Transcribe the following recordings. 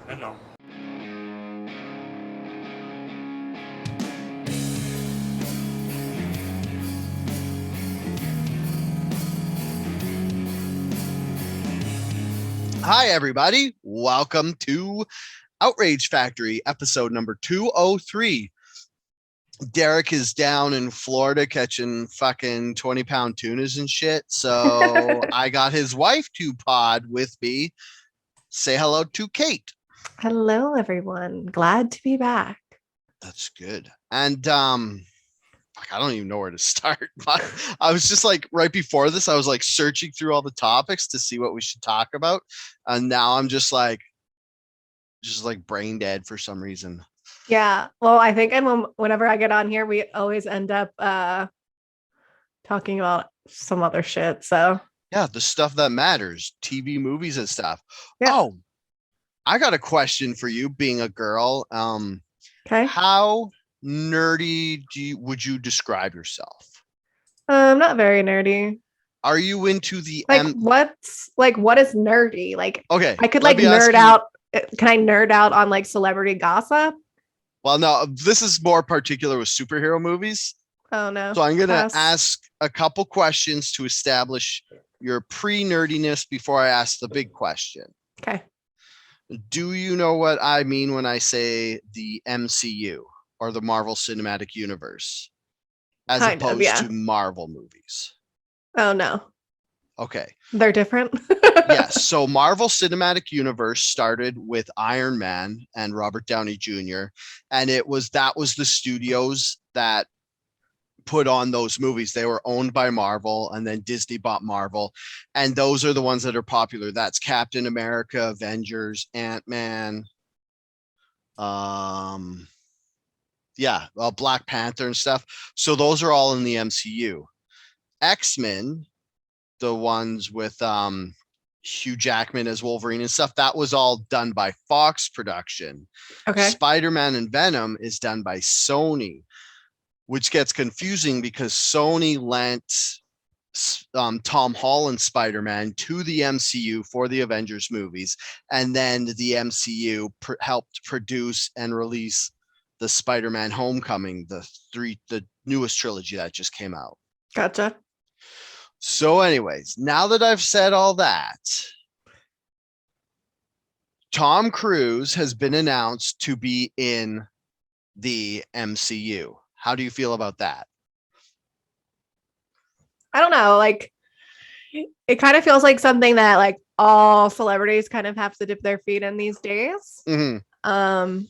I know. Hi, everybody. Welcome to Outrage Factory, episode number 203. Derek is down in Florida catching fucking 20-pound tunas and shit. So I got his wife to pod with me. Say hello to Kate. Hello, everyone. Glad to be back. That's good. And I don't even know where to start. But I was just like right before this, I was like searching through all the topics to see what we should talk about. And now I'm just like brain dead for some reason. Yeah. Well, I think whenever I get on here, we always end up talking about some other shit. So yeah, the stuff that matters, TV, movies, and stuff. Yeah. Oh, I got a question for you, being a girl. Okay. How nerdy would you describe yourself? Not very nerdy. Are you into the what is nerdy? Like, okay, I could like nerd out. Can I nerd out on like celebrity gossip? Well, no, this is more particular with superhero movies. Oh no. So I'm gonna ask a couple questions to establish your pre-nerdiness before I ask the big question. Okay. Do you know what I mean when I say the MCU or the Marvel Cinematic Universe as opposed to Marvel movies? Oh no. Okay. They're different. Yes. So Marvel Cinematic Universe started with Iron Man and Robert Downey Jr. And that was the studios that put on those movies. They were owned by Marvel, and then Disney bought Marvel, and those are the ones that are popular. That's Captain America, Avengers, Ant-Man, Black Panther and stuff. So those are all in the MCU. X-Men, the ones with Hugh Jackman as Wolverine and stuff, that was all done by Fox production. Okay. Spider-Man and Venom is done by Sony, which gets confusing because Sony lent Tom Holland Spider-Man to the MCU for the Avengers movies, and then the MCU helped produce and release the Spider-Man Homecoming, the newest trilogy that just came out. Gotcha. So anyways, now that I've said all that, Tom Cruise has been announced to be in the MCU. How do you feel about that? I don't know. Like, it kind of feels like something that like all celebrities kind of have to dip their feet in these days. Mm-hmm.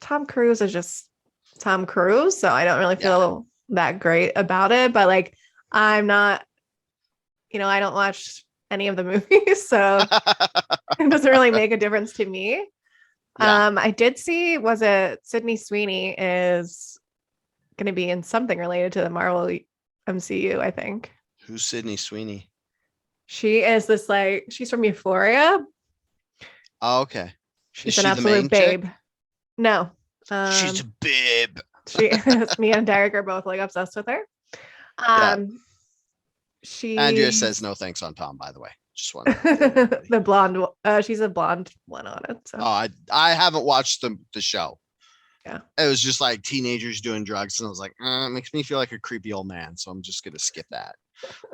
Tom Cruise is just Tom Cruise, so I don't really feel that great about it. But like, I'm not, I don't watch any of the movies, so it doesn't really make a difference to me. Yeah. I did see, was it Sydney Sweeney is going to be in something related to the Marvel MCU, I think. Who's Sydney Sweeney? She is this she's from Euphoria. Oh, okay. She's an absolute babe. Chick? No. She's a babe. Me and Derek are both like obsessed with her. Andrea says no thanks on Tom, by the way. Just want the blonde. She's a blonde one on it. So. Oh, I haven't watched the show. Yeah, it was just like teenagers doing drugs, and I was like, it makes me feel like a creepy old man, so I'm just gonna skip that.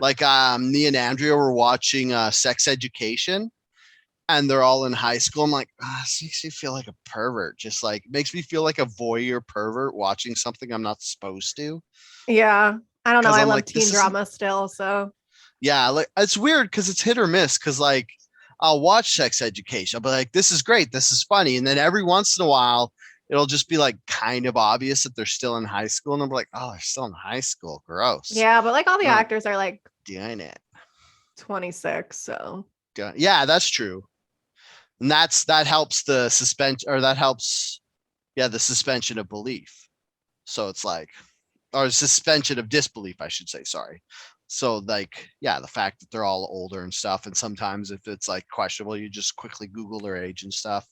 Like me and Andrea were watching Sex Education, and they're all in high school. I'm like, this makes me feel like a pervert. Just like makes me feel like a voyeur pervert watching something I'm not supposed to. Yeah, I don't know. I love teen drama still, so. Yeah, like it's weird because it's hit or miss. Because like I'll watch Sex Education, I'll be like, this is great, this is funny, and then every once in a while it'll just be like kind of obvious that they're still in high school, and I'm like, oh, they're still in high school, gross. Yeah, but like all the actors are like doing it 26, so yeah, that's true, and that helps the suspension, or that helps the suspension of belief. So it's like, or suspension of disbelief, I should say, sorry. So like, yeah, the fact that they're all older and stuff, and sometimes if it's like questionable, you just quickly Google their age and stuff.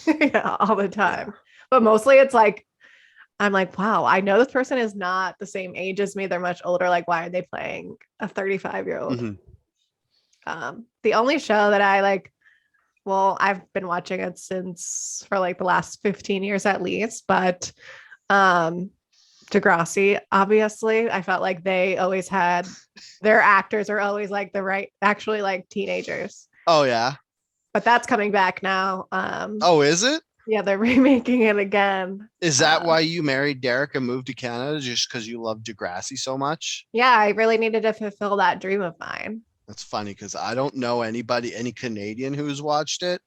Yeah, all the time. Yeah. But mostly it's like, I'm like, wow, I know this person is not the same age as me. They're much older. Like, why are they playing a 35-year-old? Mm-hmm. The only show that I like well, I've been watching it since for like the last 15 years at least, but um Degrassi, obviously, I felt like they always had their actors are always like the right, actually like teenagers, Oh yeah. but that's coming back now. Oh, is it? Yeah, they're remaking it again. Is that why you married Derek and moved to Canada, just because you love Degrassi so much? Yeah, I really needed to fulfill that dream of mine. That's funny because I don't know anybody, any Canadian who's watched it,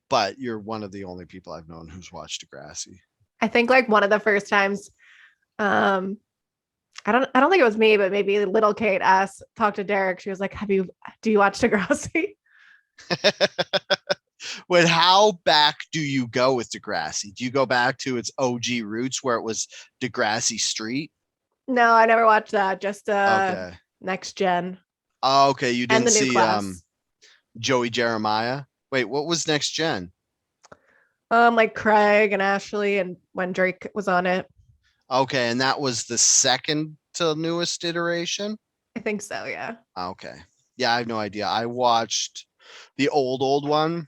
but you're one of the only people I've known who's watched Degrassi. I think like one of the first times, um, I don't think it was me, but maybe little Kate asked, talked to Derek. She was like, do you watch Degrassi? Wait, how back do you go with Degrassi? Do you go back to its OG roots where it was Degrassi Street? No, I never watched that. Just Okay. Next Gen Oh, okay. You and didn't the new see class. Joey Jeremiah? Wait, what was Next Gen? Like Craig and Ashley and when Drake was on it. Okay, and that was the second to newest iteration? I think so, yeah. Okay. Yeah, I have no idea. I watched the old one,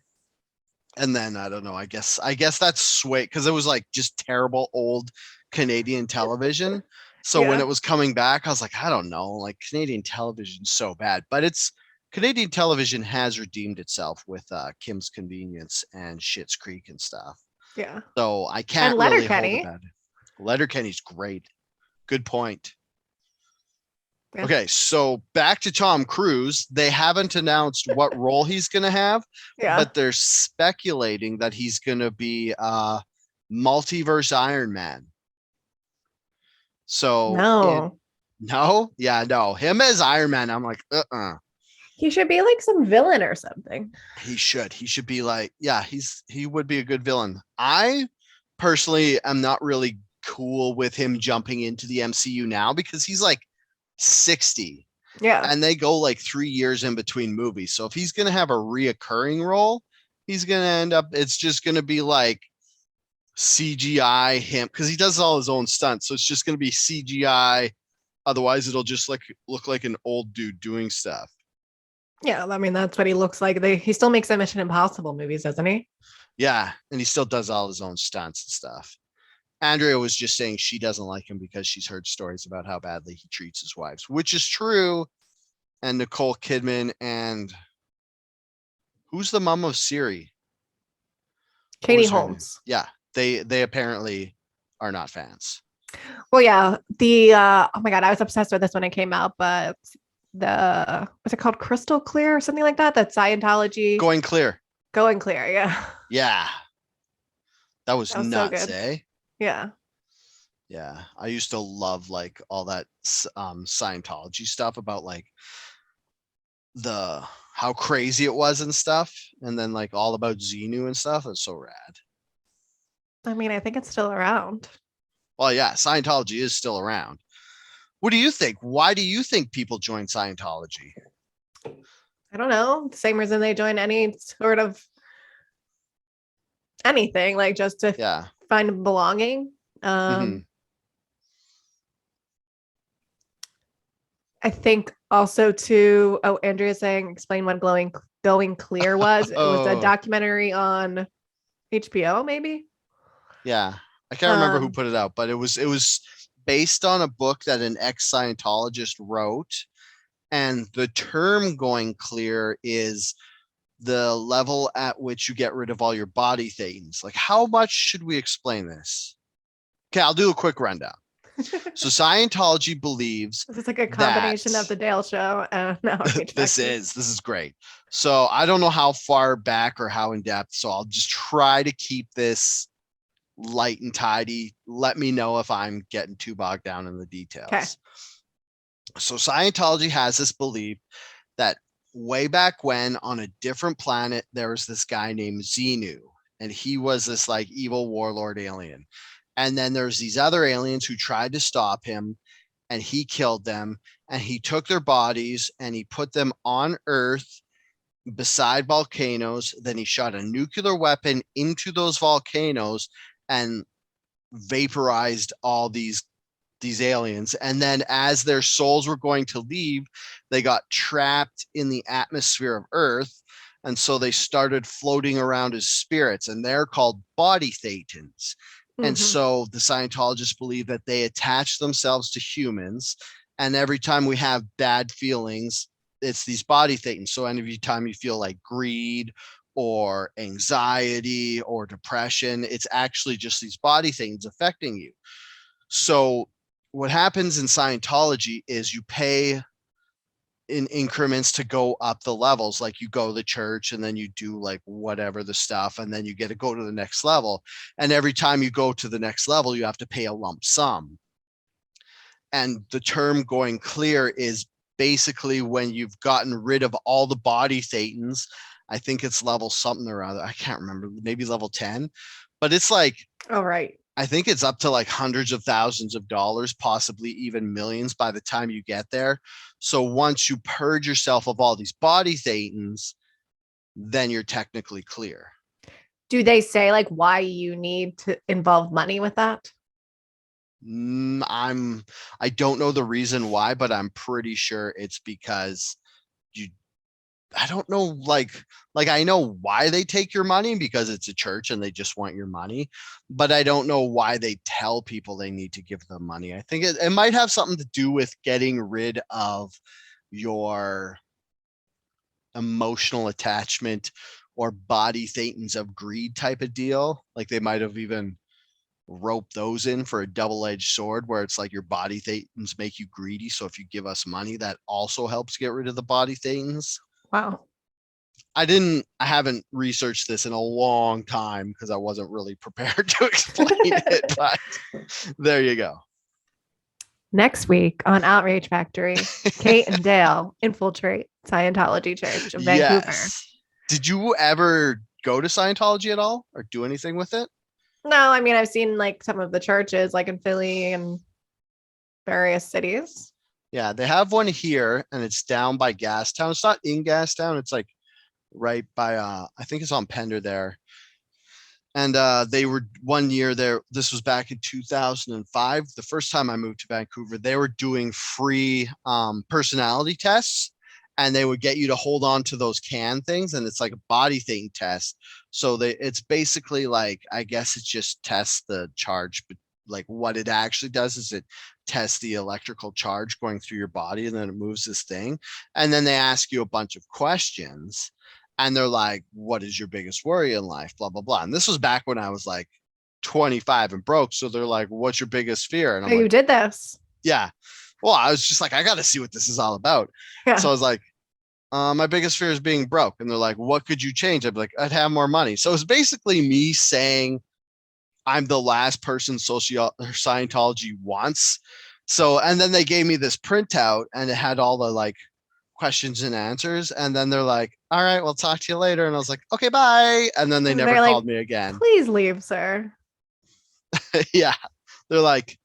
and then I don't know. I guess that's sway because it was like just terrible old Canadian television. So when Yeah. it was coming back, I was like, I don't know, like Canadian television's so bad, but it's Canadian television has redeemed itself with Kim's Convenience and Schitt's Creek and stuff. Yeah. So I And can't really hold it Letterkenny. bad. Letterkenny's great. Good point. Yeah. Okay, so back to Tom Cruise. They haven't announced what role he's going to have, Yeah. but they're speculating that he's going to be multiverse Iron Man. So No. no, yeah, no, him as Iron Man. I'm like, He should be like some villain or something. He should be like, yeah, he would be a good villain. I personally am not really cool with him jumping into the MCU now because he's like 60. Yeah. And they go like 3 years in between movies. So if he's going to have a reoccurring role, he's going to end up, it's just going to be like CGI him because he does all his own stunts. So it's just going to be CGI. Otherwise, it'll just like look like an old dude doing stuff. Yeah. I mean, that's what he looks like. He still makes the Mission Impossible movies, doesn't he? Yeah. And he still does all his own stunts and stuff. Andrea was just saying she doesn't like him because she's heard stories about how badly he treats his wives, which is true. And Nicole Kidman and who's the mom of Siri? Katie Holmes. Yeah, they apparently are not fans. Well, yeah. The oh my god, I was obsessed with this when it came out, but what's it called? Crystal Clear or something like that? That Scientology. Going Clear. Going Clear, yeah. Yeah. That was nuts, so eh? Yeah. Yeah. I used to love like all that Scientology stuff about like how crazy it was and stuff. And then like all about Xenu and stuff. It's so rad. I mean, I think it's still around. Well, yeah, Scientology is still around. What do you think? Why do you think people join Scientology? I don't know. Same reason they join any sort of anything, like just to find belonging. I think also too. Oh, Andrea's saying, explain what going clear was. It was a documentary on HBO, maybe. Yeah, I can't remember who put it out, but it was based on a book that an ex-Scientologist wrote, and the term "going clear" is the level at which you get rid of all your body things. Like, how much should we explain this? Okay, I'll do a quick rundown. So Scientology believes this is like a combination of the Dale Show and this is great. So I don't know how far back or how in depth, so I'll just try to keep this light and tidy. Let me know if I'm getting too bogged down in the details. Okay. So Scientology has this belief that way back when on a different planet, there was this guy named Xenu, and he was this like evil warlord alien. And then there's these other aliens who tried to stop him, and he killed them, and he took their bodies and he put them on Earth beside volcanoes. Then he shot a nuclear weapon into those volcanoes and vaporized all these aliens. And then as their souls were going to leave, they got trapped in the atmosphere of Earth. And so they started floating around as spirits, and they're called body thetans. And Mhm. so the Scientologists believe that they attach themselves to humans. And every time we have bad feelings, it's these body thetans. So every time you feel like greed or anxiety or depression, it's actually just these body thetans affecting you. So what happens in Scientology is you pay in increments to go up the levels. Like you go to the church and then you do like whatever the stuff, and then you get to go to the next level. And every time you go to the next level, you have to pay a lump sum. And the term going clear is basically when you've gotten rid of all the body thetans. I think it's level something or other. I can't remember, maybe level 10, but it's like, Oh, right. I think it's up to like hundreds of thousands of dollars, possibly even millions by the time you get there. So once you purge yourself of all these body thetans, then you're technically clear. Do they say like why you need to involve money with that? I don't know the reason why, but I'm pretty sure it's because you I don't know, like I know why they take your money because it's a church and they just want your money, but I don't know why they tell people they need to give them money. I think it might have something to do with getting rid of your emotional attachment or body thetans of greed type of deal. Like they might have even roped those in for a double-edged sword where it's like your body thetans make you greedy. So if you give us money, that also helps get rid of the body thetans. Wow. I haven't researched this in a long time because I wasn't really prepared to explain it, but there you go. Next week on Outrage Factory, Kate and Dale infiltrate Scientology Church of Vancouver. Yes. Did you ever go to Scientology at all or do anything with it? No, I mean, I've seen like some of the churches like in Philly and various cities. Yeah, they have one here and it's down by Gastown. It's not in Gastown. It's like right by I think it's on Pender there. And they were one year there. This was back in 2005. The first time I moved to Vancouver, they were doing free personality tests, and they would get you to hold on to those can things, and it's like a body thing test. So it's basically like, I guess it just tests the charge, but like what it actually does is it tests the electrical charge going through your body, and then it moves this thing, and then they ask you a bunch of questions. And they're like, what is your biggest worry in life? Blah, blah, blah. And this was back when I was like 25 and broke. So they're like, what's your biggest fear? And I'm you like, did this. yeah. Well, I was just like, I got to see what this is all about. Yeah. So I was like, my biggest fear is being broke. And they're like, what could you change? I'd be like, I'd have more money. So it's basically me saying I'm the last person Scientology wants. So, and then they gave me this printout and it had all the like questions and answers, and then they're like, all right, we'll talk to you later, and I was like, okay, bye. And then they never called me again. Please leave, sir. Yeah, they're like,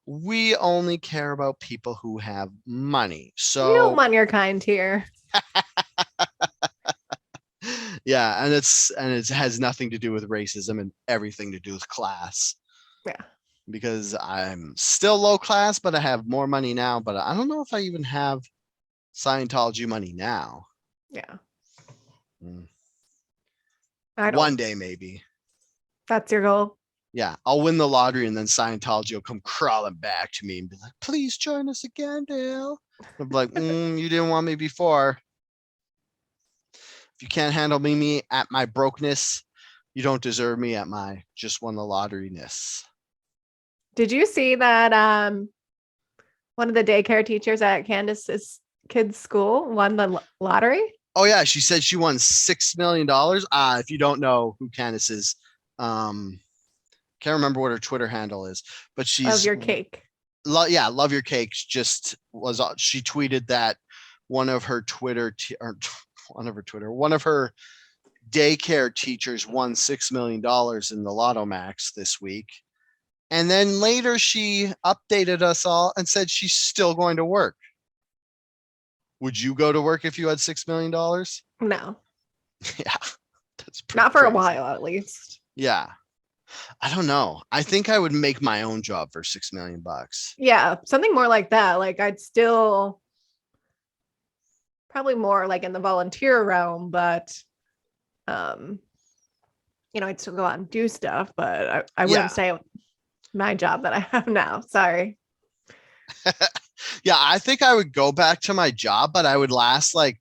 we only care about people who have money, so we don't want your kind here. Yeah, and it has nothing to do with racism and everything to do with class. Yeah, because I'm still low class, but I have more money now, but I don't know if I even have Scientology money now. Yeah. One day, maybe. That's your goal? Yeah, I'll win the lottery and then Scientology will come crawling back to me and be like, please join us again, Dale. I'll be like, you didn't want me before. If you can't handle me at my brokenness, you don't deserve me at my just won the lotteryness. Did you see that one of the daycare teachers at Candace's kids' school won the lottery? Oh yeah, she said she won $6 million. If you don't know who Candace is, can't remember what her Twitter handle is, but she's Love Your Cake. Love Your Cake. She tweeted that one of her daycare teachers won $6 million in the Lotto Max this week. And then later she updated us all and said she's still going to work. Would you go to work if you had $6 million? No. Yeah. That's not for crazy. a while, at least. Yeah. I don't know. I think I would make my own job for $6 million. Yeah. Something more like that. Like I'd still probably more like in the volunteer realm, but I'd still go out and do stuff, but I wouldn't say my job that I have now. Sorry. Yeah, I think I would go back to my job, but I would last like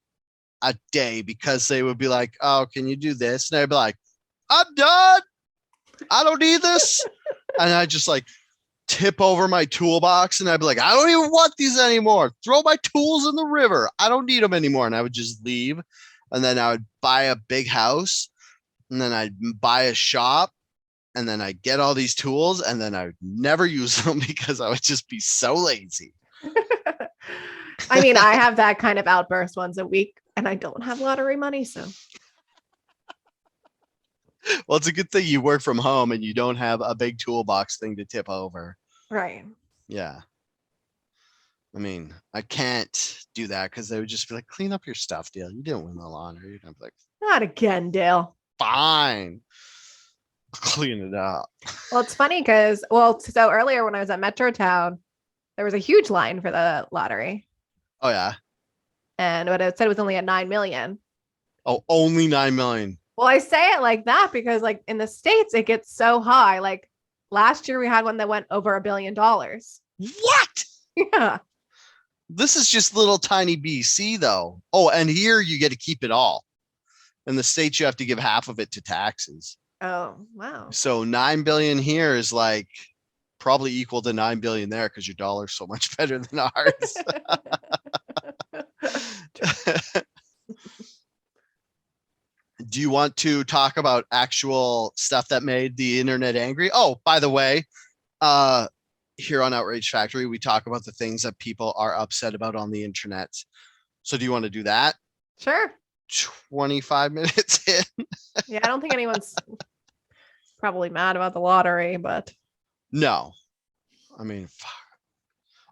a day because they would be like, "Oh, can you do this?" And I'd be like, "I'm done. I don't need this." And I just like tip over my toolbox and I'd be like, "I don't even want these anymore. Throw my tools in the river. I don't need them anymore." And I would just leave. And then I would buy a big house and then I'd buy a shop and then I'd get all these tools and then I would never use them because I would just be so lazy. I mean, I have that kind of outburst once a week and I don't have lottery money. So, Well, it's a good thing you work from home and you don't have a big toolbox thing to tip over. right. Yeah. I mean, I can't do that because they would just be like, "Clean up your stuff, Dale. You didn't win the lottery." And I'd be like, Not again, Dale. "Fine. Clean it up." Well, it's funny because, so earlier when I was at Metrotown, there was a huge line for the lottery. Oh, yeah. And what it said was only at 9 million. Oh, only 9 million. Well, I say it like that because like in the States, it gets so high. Like last year we had one that went over $1 billion. What? Yeah. This is just little tiny BC though. Oh, and here you get to keep it all. In the States, you have to give half of it to taxes. Oh, wow. So 9 billion here is like probably equal to 9 billion there because your dollar's so much better than ours. Do you want to talk about actual stuff that made the internet angry? Oh, by the way, here on Outrage Factory, we talk about the things that people are upset about on the internet. So do you want to do that? Sure. 25 minutes in. Yeah, I don't think anyone's probably mad about the lottery, but No. I mean, fuck.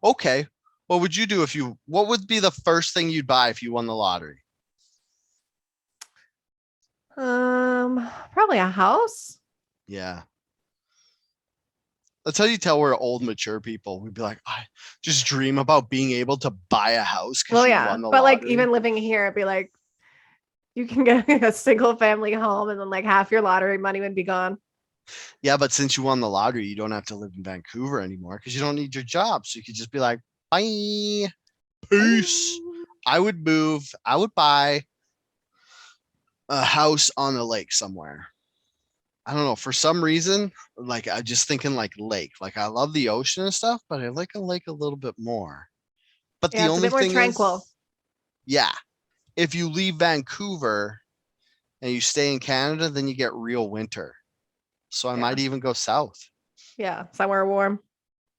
Okay. What would you do what would be the first thing you'd buy if you won the lottery? probably a house. Yeah. That's how you tell we're old, mature people. We'd be like, I just dream about being able to buy a house because Well, you yeah, won the but like lottery. even living here, it'd be like you can get a single family home and then like half your lottery money would be gone. Yeah, but since you won the lottery, you don't have to live in Vancouver anymore because you don't need your job. So you could just be like, bye, peace. I would move. I would buy a house on a lake somewhere. I don't know. For some reason, like I just thinking like lake. Like I love the ocean and stuff, but I like a lake a little bit more. But Yeah, the it's a only bit more thing tranquil. is, yeah, if you leave Vancouver and you stay in Canada, then you get real winter. So I might even go south, Yeah, somewhere warm.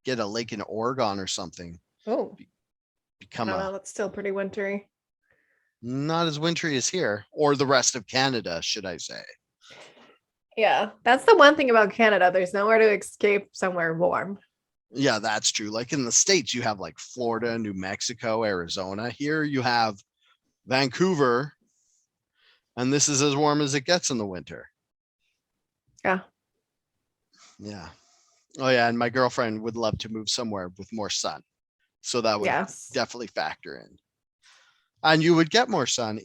get a lake in Oregon or something. Oh, I Become don't know. That's still pretty wintry. not as wintry as here or the rest of Canada, should I say. Yeah, that's the one thing about Canada. There's nowhere to escape somewhere warm. Yeah, that's true. Like in the States, you have like Florida, New Mexico, Arizona. Here you have Vancouver, and this is as warm as it gets in the winter. Yeah. Yeah. Oh, yeah. And my girlfriend would love to move somewhere with more sun. So that would Yes. definitely factor in. And you would get more sun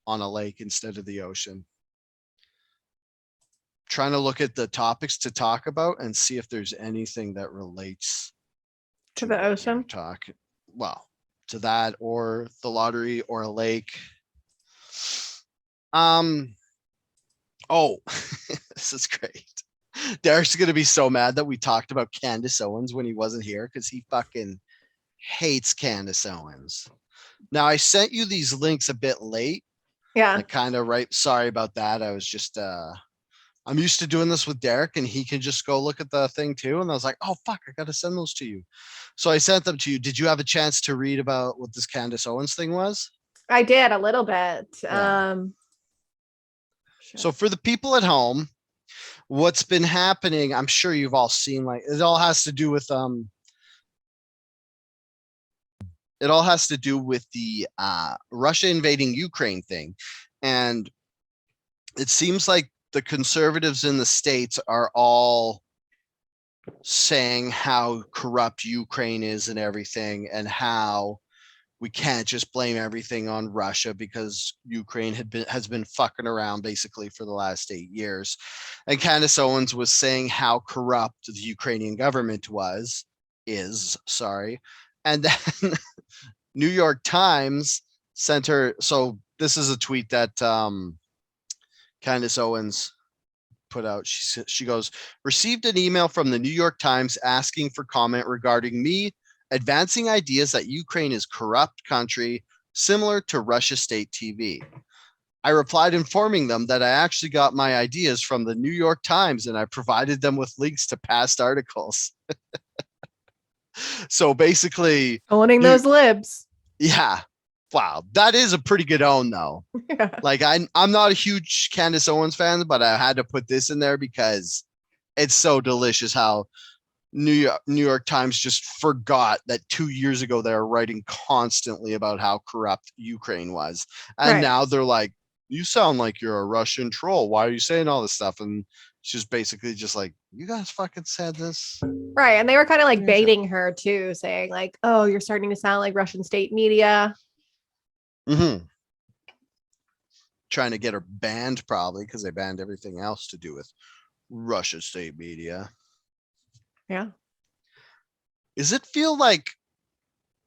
on a lake instead of the ocean. Trying to look at the topics to talk about and see if there's anything that relates To the what we're ocean? well, to that or the lottery or a lake. Oh, this is great. Derek's gonna be so mad that we talked about Candace Owens when he wasn't here because he fucking hates Candace Owens. Now I sent you these links a bit late. Yeah. Like kind of right. Sorry about that. I was just I'm used to doing this with Derek and he can just go look at the thing too. And I was like, oh fuck, I gotta send those to you. So I sent them to you. Did you have a chance to read about what this Candace Owens thing was? I did a little bit. Yeah. Sure. So for the people at home, what's been happening, I'm sure you've all seen, like it all has to do with the Russia invading Ukraine thing. And it seems like the conservatives in the States are all saying how corrupt Ukraine is and everything, and how we can't just blame everything on Russia because Ukraine has been fucking around basically for the last 8 years. And Candace Owens was saying how corrupt the Ukrainian government is, sorry. And then New York Times sent her, so this is a tweet that Candace Owens put out. She goes, received an email from the New York Times asking for comment regarding me advancing ideas that Ukraine is corrupt country similar to Russia state TV. I replied informing them that I actually got my ideas from the New York Times and I provided them with links to past articles. So basically owning those libs. Yeah. Wow. That is a pretty good own though. Yeah. Like I'm not a huge Candace Owens fan, but I had to put this in there because it's so delicious how New York Times just forgot that 2 years ago they were writing constantly about how corrupt Ukraine was. And now they're like, you sound like you're a Russian troll. Why are you saying all this stuff? And she's basically just like, you guys fucking said this. Right. And they were kind of like baiting her too, saying like, oh, you're starting to sound like Russian state media. Mm-hmm. Trying to get her banned probably because they banned everything else to do with Russia state media. Yeah. Does it feel like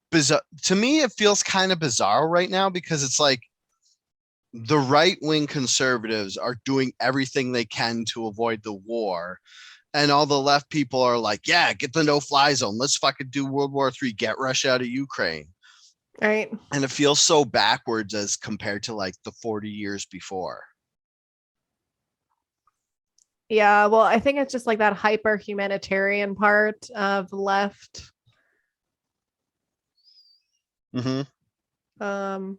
bizarre? To me, it feels kind of bizarre right now because it's like the right-wing conservatives are doing everything they can to avoid the war. And all the left people are like, yeah, get the no-fly zone. Let's fucking do World War III. Get Russia out of Ukraine. Right. And it feels so backwards as compared to like the 40 years before. Yeah, well, I think it's just like that hyper humanitarian part of the left. Mm-hmm.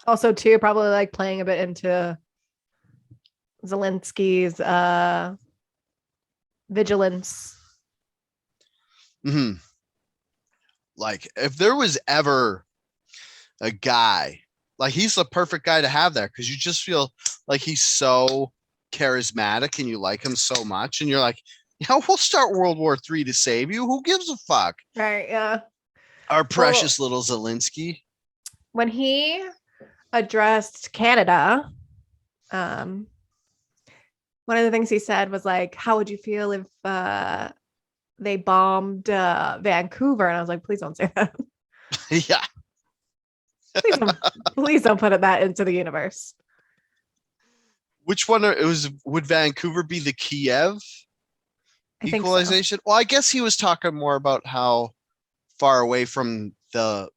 Also, too, probably like playing a bit into Zelensky's vigilance. Mm-hmm. Like, if there was ever a guy, like he's the perfect guy to have there because you just feel like he's so charismatic and you like him so much and you're like, yeah, we'll start World War III to save you. Who gives a fuck? Right. Yeah. Our precious little Zelensky. When he addressed Canada, one of the things he said was like, how would you feel if they bombed Vancouver? And I was like, please don't say that. Yeah. Please don't put that into the universe. Which one? Would Vancouver be the Kiev equalization? So. Well, I guess he was talking more about how far away from the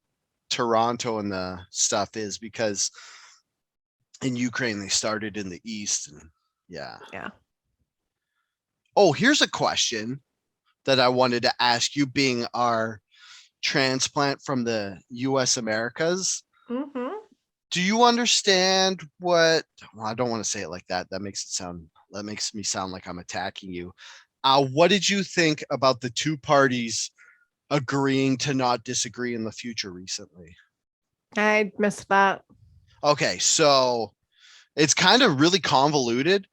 Toronto and the stuff is because in Ukraine they started in the east and yeah. Oh, here's a question that I wanted to ask you, being our transplant from the U.S. Americas. Mm-hmm. Do you understand what? Well, I don't want to say it like that. That makes me sound like I'm attacking you. What did you think about the two parties agreeing to not disagree in the future recently? I missed that. Okay, so it's kind of really convoluted,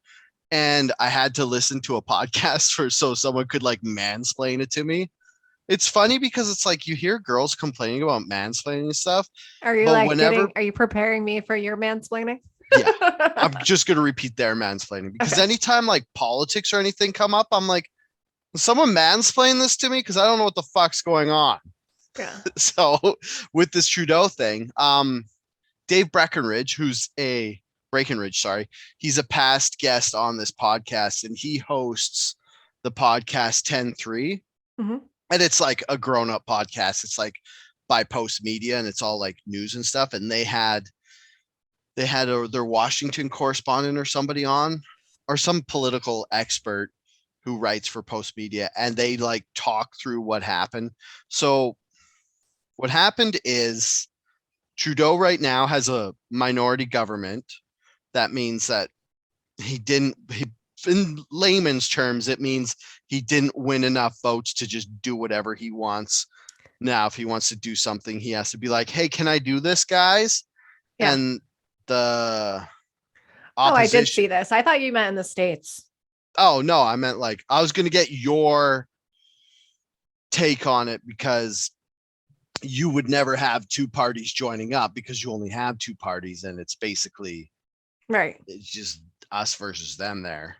and I had to listen to a podcast so someone could like mansplain it to me. It's funny because it's like you hear girls complaining about mansplaining stuff. Are you like are you preparing me for your mansplaining? Yeah, I'm just going to repeat their mansplaining because anytime like politics or anything come up, I'm like, someone mansplain this to me because I don't know what the fuck's going on. Yeah. So with this Trudeau thing, Dave Breckenridge, he's a past guest on this podcast and he hosts the podcast 10-3. Mm-hmm. And it's like a grown-up podcast. It's like by Post Media and it's all like news and stuff. And they had their Washington correspondent or somebody on, or some political expert who writes for Post Media, and they like talk through what happened. So what happened is Trudeau right now has a minority government. That means that in layman's terms, it means he didn't win enough votes to just do whatever he wants. Now, if he wants to do something, he has to be like, hey, can I do this, guys? Yeah. And the opposition... I did see this. I thought you meant in the States. Oh, no, I meant like, I was going to get your take on it because you would never have two parties joining up because you only have two parties, and it's basically Right. it's just us versus them there.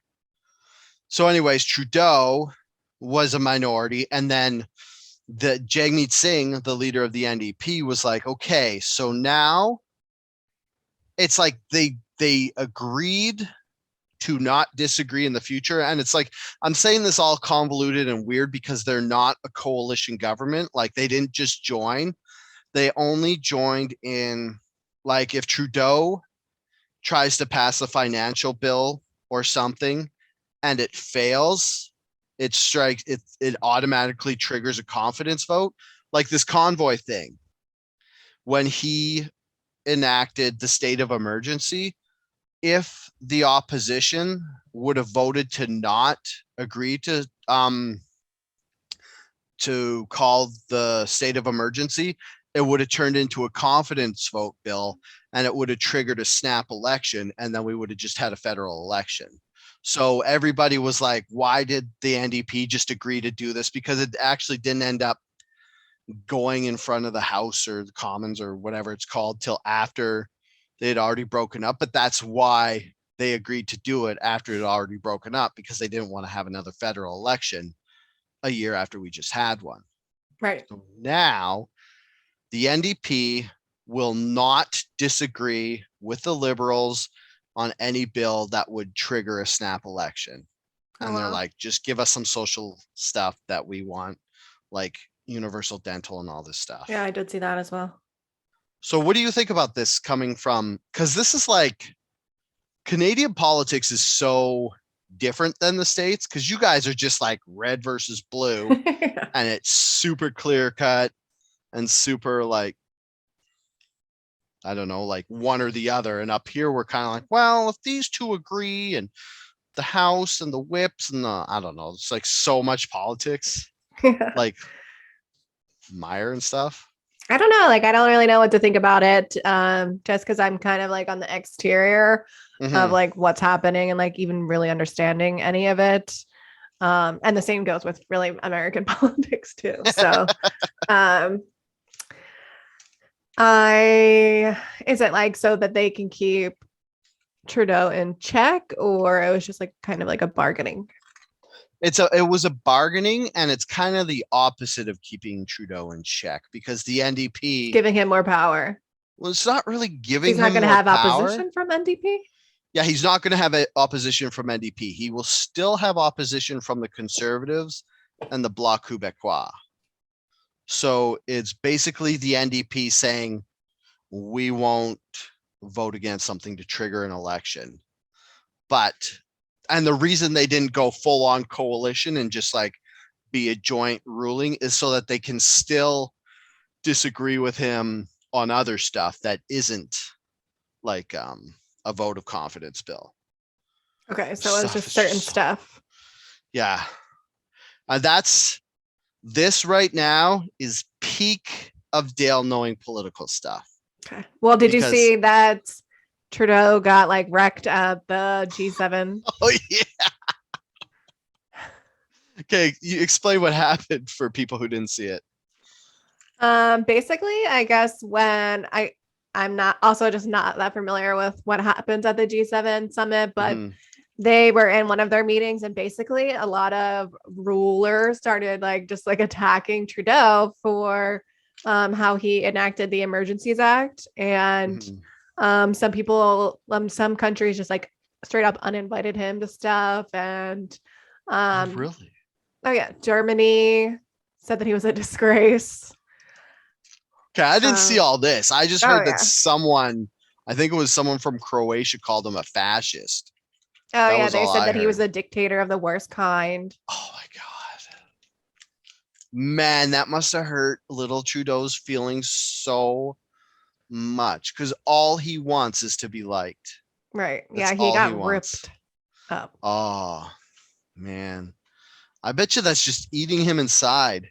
So anyways, Trudeau was a minority, and then the Jagmeet Singh, the leader of the NDP, was like, okay, so now it's like they agreed to not disagree in the future. And it's like, I'm saying this all convoluted and weird because they're not a coalition government. Like, they didn't just join, they only joined in, like, if Trudeau tries to pass a financial bill or something and it fails, it automatically triggers a confidence vote. Like this convoy thing, when he enacted the state of emergency, if the opposition would have voted to not agree to call the state of emergency, it would have turned into a confidence vote bill, and it would have triggered a snap election, and then we would have just had a federal election. So everybody was like, why did the NDP just agree to do this? Because it actually didn't end up going in front of the House or the Commons or whatever it's called till after they had already broken up. But that's why they agreed to do it after it had already broken up, because they didn't want to have another federal election a year after we just had one. Right. So now the NDP will not disagree with the Liberals on any bill that would trigger a snap election. And they're like, just give us some social stuff that we want, like universal dental and all this stuff. Yeah, I did see that as well. So what do you think about this coming from, because this is like, Canadian politics is so different than the States, because you guys are just like red versus blue and it's super clear cut and super like, I don't know, like one or the other. And up here, we're kind of like, well, if these two agree, and the House and the whips and the, I don't know, it's like so much politics, like Meyer and stuff. I don't know. Like, I don't really know what to think about it. Just because I'm kind of like on the exterior of like what's happening and like even really understanding any of it. And the same goes with really American politics too. So, is it like so that they can keep Trudeau in check, or it was just like kind of like a bargaining? It was a bargaining, and it's kind of the opposite of keeping Trudeau in check, because the NDP giving him more power. Well, it's not really giving He's not him going to more have power. opposition from NDP. Yeah, he's not going to have opposition from NDP. He will still have opposition from the Conservatives and the Bloc Québécois. So it's basically the NDP saying, we won't vote against something to trigger an election. And the reason they didn't go full on coalition and just like be a joint ruling is so that they can still disagree with him on other stuff that isn't like a vote of confidence bill. Okay, so it's just certain stuff. Yeah. This right now is peak of Dale knowing political stuff. Okay. Well, did you see that Trudeau got like wrecked at the G7? Oh yeah. Okay, you explain what happened for people who didn't see it. Basically, I guess when I'm not also just not that familiar with what happens at the G7 summit, but they were in one of their meetings, and basically a lot of rulers started like just like attacking Trudeau for how he enacted the Emergencies Act, and some people, some countries just like straight up uninvited him to stuff, and really? Oh yeah, Germany said that he was a disgrace. Okay, I didn't see all this. I just heard that someone, I think it was someone from Croatia, called him a fascist. Oh yeah, they said that he was a dictator of the worst kind. Oh my God. Man, that must have hurt little Trudeau's feelings so much, because all he wants is to be liked. Right. Yeah, he got ripped up. Oh, man. I bet you that's just eating him inside.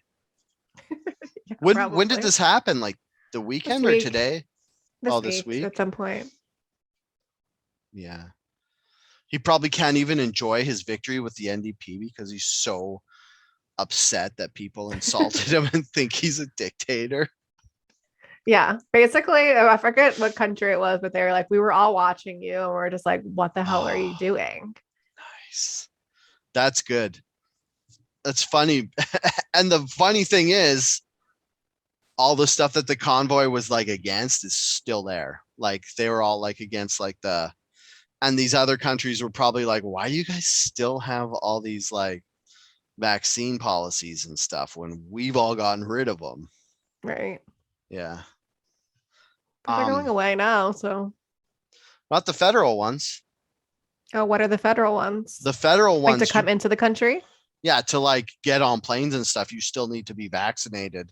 Yeah, when did this happen? Like the weekend or today? This week at some point. Yeah. He probably can't even enjoy his victory with the NDP because he's so upset that people insulted him and think he's a dictator. Yeah, basically, I forget what country it was, but they were like, we were all watching you, and we're just like, what the hell are you Oh, doing? nice. That's good. That's funny. And the funny thing is, all the stuff that the convoy was like against is still there. Like they were all like against like and these other countries were probably like, why do you guys still have all these like vaccine policies and stuff when we've all gotten rid of them? Right. Yeah. But they're going away now. So, Not the federal ones. oh, what are the federal ones? The federal Like to ones, come into the country? yeah, to like get on planes and stuff, you still need to be vaccinated,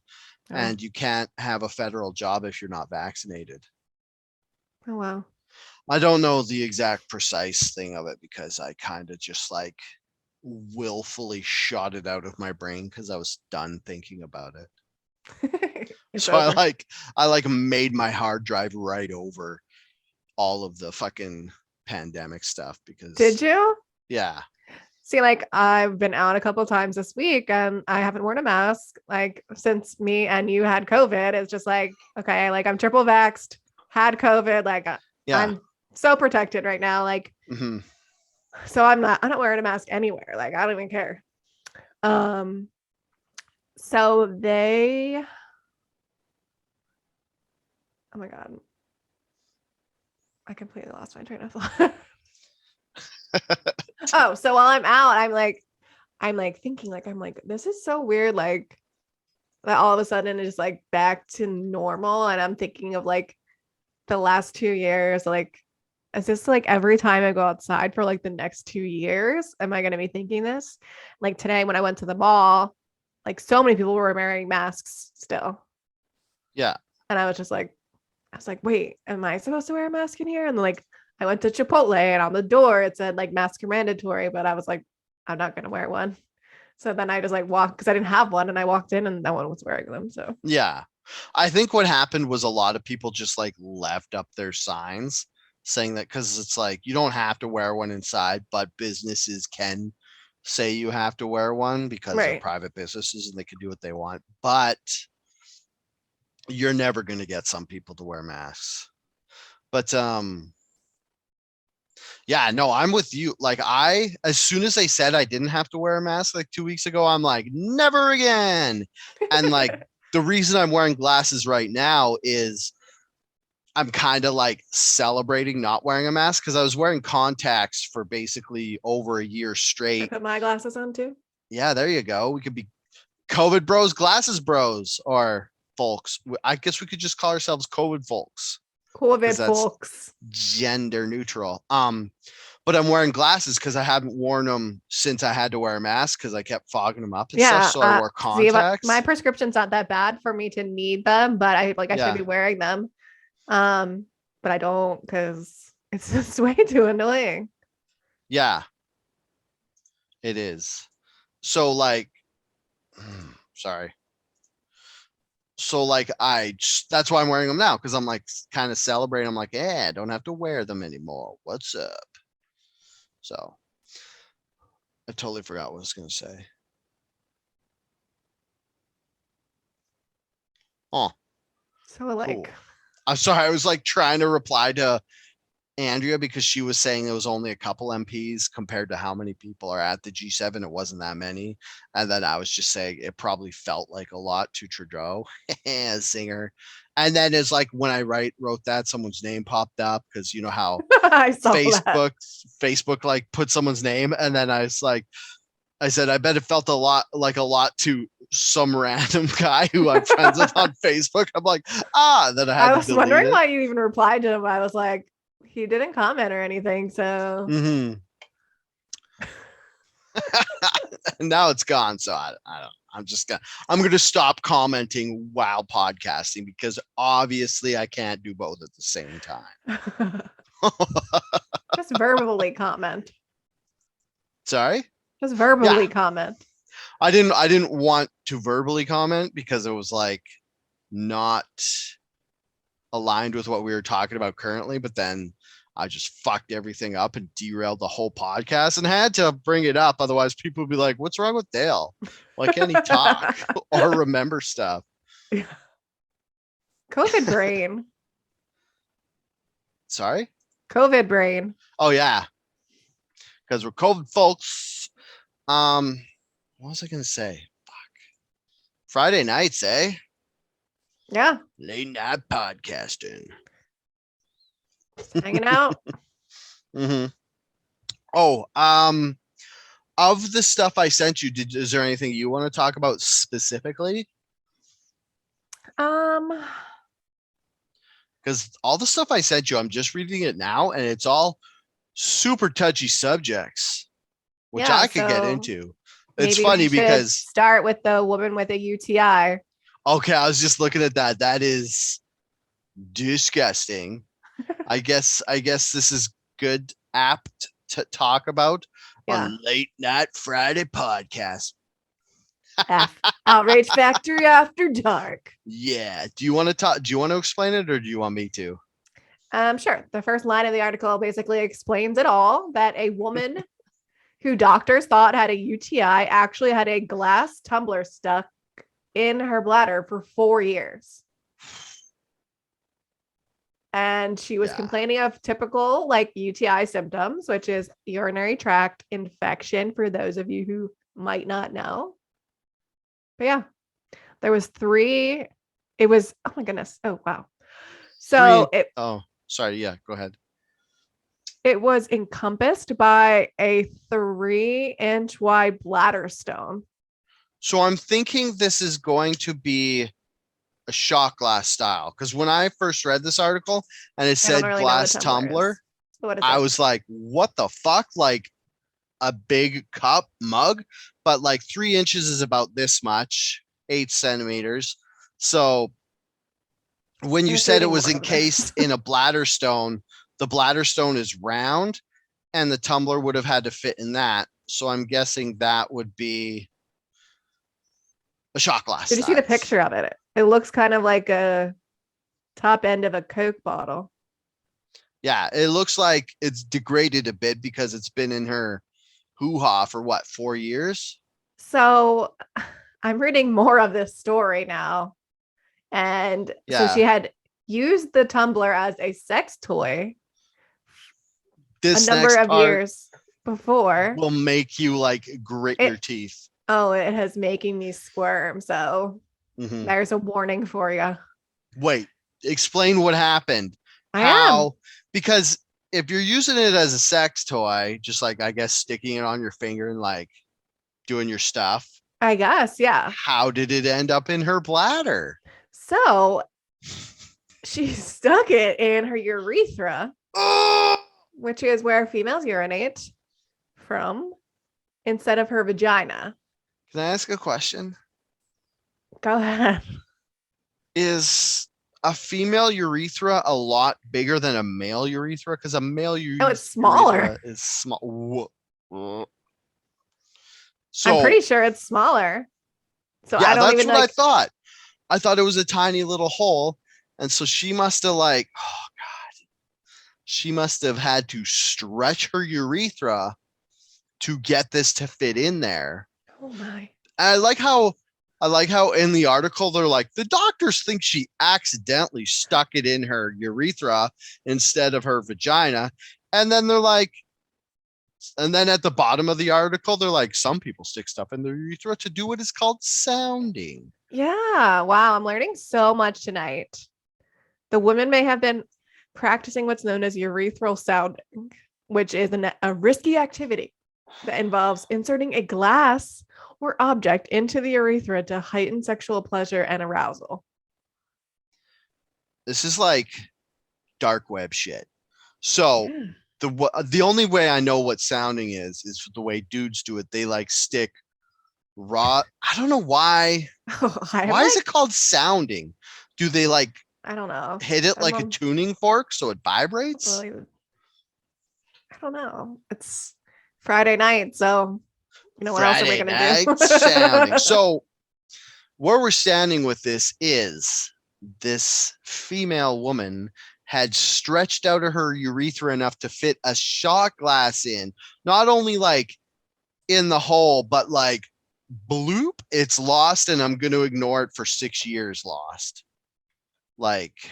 Oh, and you can't have a federal job if you're not vaccinated. oh wow. I don't know the exact precise thing of it because I kind of just like willfully shot it out of my brain because I was done thinking about it. It's So over. I like made my hard drive right over all of the fucking pandemic stuff Did because you? yeah. See, like I've been out a couple times this week and I haven't worn a mask. Like since me and you had COVID, it's just like, okay, like I'm triple vaxxed, had COVID, like Yeah. I'm so protected right now. Like, Mm-hmm. so I'm not wearing a mask anywhere. Like I don't even care. Um, so they, oh my God, I completely lost my train of thought. Oh, so while I'm out, I'm like thinking, like, I'm like, this is so weird. Like that all of a sudden it's just like back to normal. And I'm thinking of like the last 2 years, like, is this like every time I go outside for like the next 2 years? Am I going to be thinking this? Like today when I went to the mall, like so many people were wearing masks still. Yeah. And I was like, wait, am I supposed to wear a mask in here? And like, I went to Chipotle and on the door it said like mask are mandatory, but I was like, I'm not going to wear one. So then I just like walked because I didn't have one and I walked in and no one was wearing them. So Yeah. I think what happened was a lot of people just like left up their signs saying that because it's like you don't have to wear one inside, but businesses can say you have to wear one because they're right. private businesses and they can do what they want. But you're never going to get some people to wear masks. But yeah, no, I'm with you. Like as soon as they said I didn't have to wear a mask like 2 weeks ago, I'm like, never again. And like the reason I'm wearing glasses right now is I'm kind of like celebrating not wearing a mask because I was wearing contacts for basically over a year I straight. put my glasses on too. Yeah, there you go. We could be COVID bros, glasses bros, or folks. I guess we could just call ourselves COVID folks because COVID that's folks. gender neutral. But I'm wearing glasses because I haven't worn them since I had to wear a mask because I kept fogging them up and stuff. Yeah. So I wore See, but contacts. my prescription's not that bad for me to need them, but I should Yeah. be wearing them. But I don't because it's just way too annoying. Yeah, it is. So like, sorry. So like that's why I'm wearing them now because I'm like kind of celebrating. I'm like, yeah, I don't have to wear them anymore. What's up? So I totally forgot what I was gonna say. Oh, So like, cool. I'm sorry. I was like trying to reply to Andrea because she was saying there was only a couple MPs compared to how many people are at the G7. It wasn't that many. And then I was just saying it probably felt like a lot to Trudeau, singer. And then it's like when I wrote that, someone's name popped up because you know how I saw that. Facebook like put someone's name. And then I was like, I said, I bet it felt a lot to some random guy who I'm friends with on Facebook. I'm like, then I had I to was delete wondering it. why you even replied to him. I was like, he didn't comment or anything. So Mm-hmm. Now it's gone. So I don't. I'm gonna stop commenting while podcasting because obviously I can't do both at the same time. just verbally comment. Sorry? Just verbally Yeah. comment. I didn't want to verbally comment because it was like not aligned with what we were talking about currently, but then I just fucked everything up and derailed the whole podcast and had to bring it up. Otherwise, people would be like, what's wrong with Dale? Why can't he talk or remember stuff? Yeah. COVID brain. Sorry? COVID brain. Oh yeah. Because we're COVID folks. What was I gonna say? Fuck. Friday nights, eh? Yeah. Late night podcasting. Hanging out. Mm-hmm. Oh, of the stuff I sent you, is there anything you want to talk about specifically? Because all the stuff I sent you, I'm just reading it now, and it's all super touchy subjects, which Yeah, I could get so into. It's maybe funny we should because start with the woman with a UTI. okay, I was just looking at that. That is disgusting. I guess this is good apt to talk about Yeah. on late night Friday podcast. Outrage Factory After Dark. Yeah. Do you want to talk? Do you want to explain it, or do you want me to? Sure. The first line of the article basically explains it all, that a woman who doctors thought had a UTI actually had a glass tumbler stuck in her bladder for 4 years. And she was complaining of typical like UTI symptoms, which is urinary tract infection, for those of you who might not know. But yeah, there was 3. It was, oh my goodness. Oh, wow. So sorry. Yeah, go ahead. It was encompassed by a 3-inch wide bladder stone. So I'm thinking this is going to be a shot glass style, because when I first read this article and it said really glass tumbler, I was like, what the fuck? Like a big cup mug, but like 3 inches is about this much, 8 centimeters. So when you said it was encased in a bladder stone, the bladder stone is round and the tumbler would have had to fit in that. So I'm guessing that would be a shot glass. Did you see the picture of it? It looks kind of like a top end of a Coke bottle. Yeah, it looks like it's degraded a bit because it's been in her hoo-ha for what, 4 years? So I'm reading more of this story now. And so she had used the tumbler as a sex toy a number of years before. Will make you like grit your teeth. Oh, it has making me squirm. So there's a warning for you. Wait, explain what happened. Because if you're using it as a sex toy, just like I guess sticking it on your finger and like doing your stuff, I guess, yeah. How did it end up in her bladder? So she stuck it in her urethra, which is where females urinate from, instead of her vagina. Can I ask a question? Go ahead. Is a female urethra a lot bigger than a male urethra? Because a male urethra it's smaller. Is small. So I'm pretty sure it's smaller. So yeah, I don't that's what I thought. I thought it was a tiny little hole. And so she must have like, oh God, she must have had to stretch her urethra to get this to fit in there. Oh my. I like how in the article they're like, the doctors think she accidentally stuck it in her urethra instead of her vagina. And then they're like, and then at the bottom of the article, they're like, some people stick stuff in their urethra to do what is called sounding. Yeah. Wow. I'm learning so much tonight. The woman may have been practicing what's known as urethral sounding, which is a risky activity that involves inserting a glass or object into the urethra to heighten sexual pleasure and arousal. This is like dark web shit. So the only way I know what sounding is the way dudes do it. They like stick raw. I don't know why. Why is it called sounding? Do they like, I don't know, hit it like a tuning fork so it vibrates? I don't know. It's Friday night, so you know what else are we gonna do? Sounding. So where we're standing with this is this female woman had stretched out of her urethra enough to fit a shot glass in, not only like in the hole, but like bloop, it's lost, and I'm going to ignore it for 6 years lost. Like,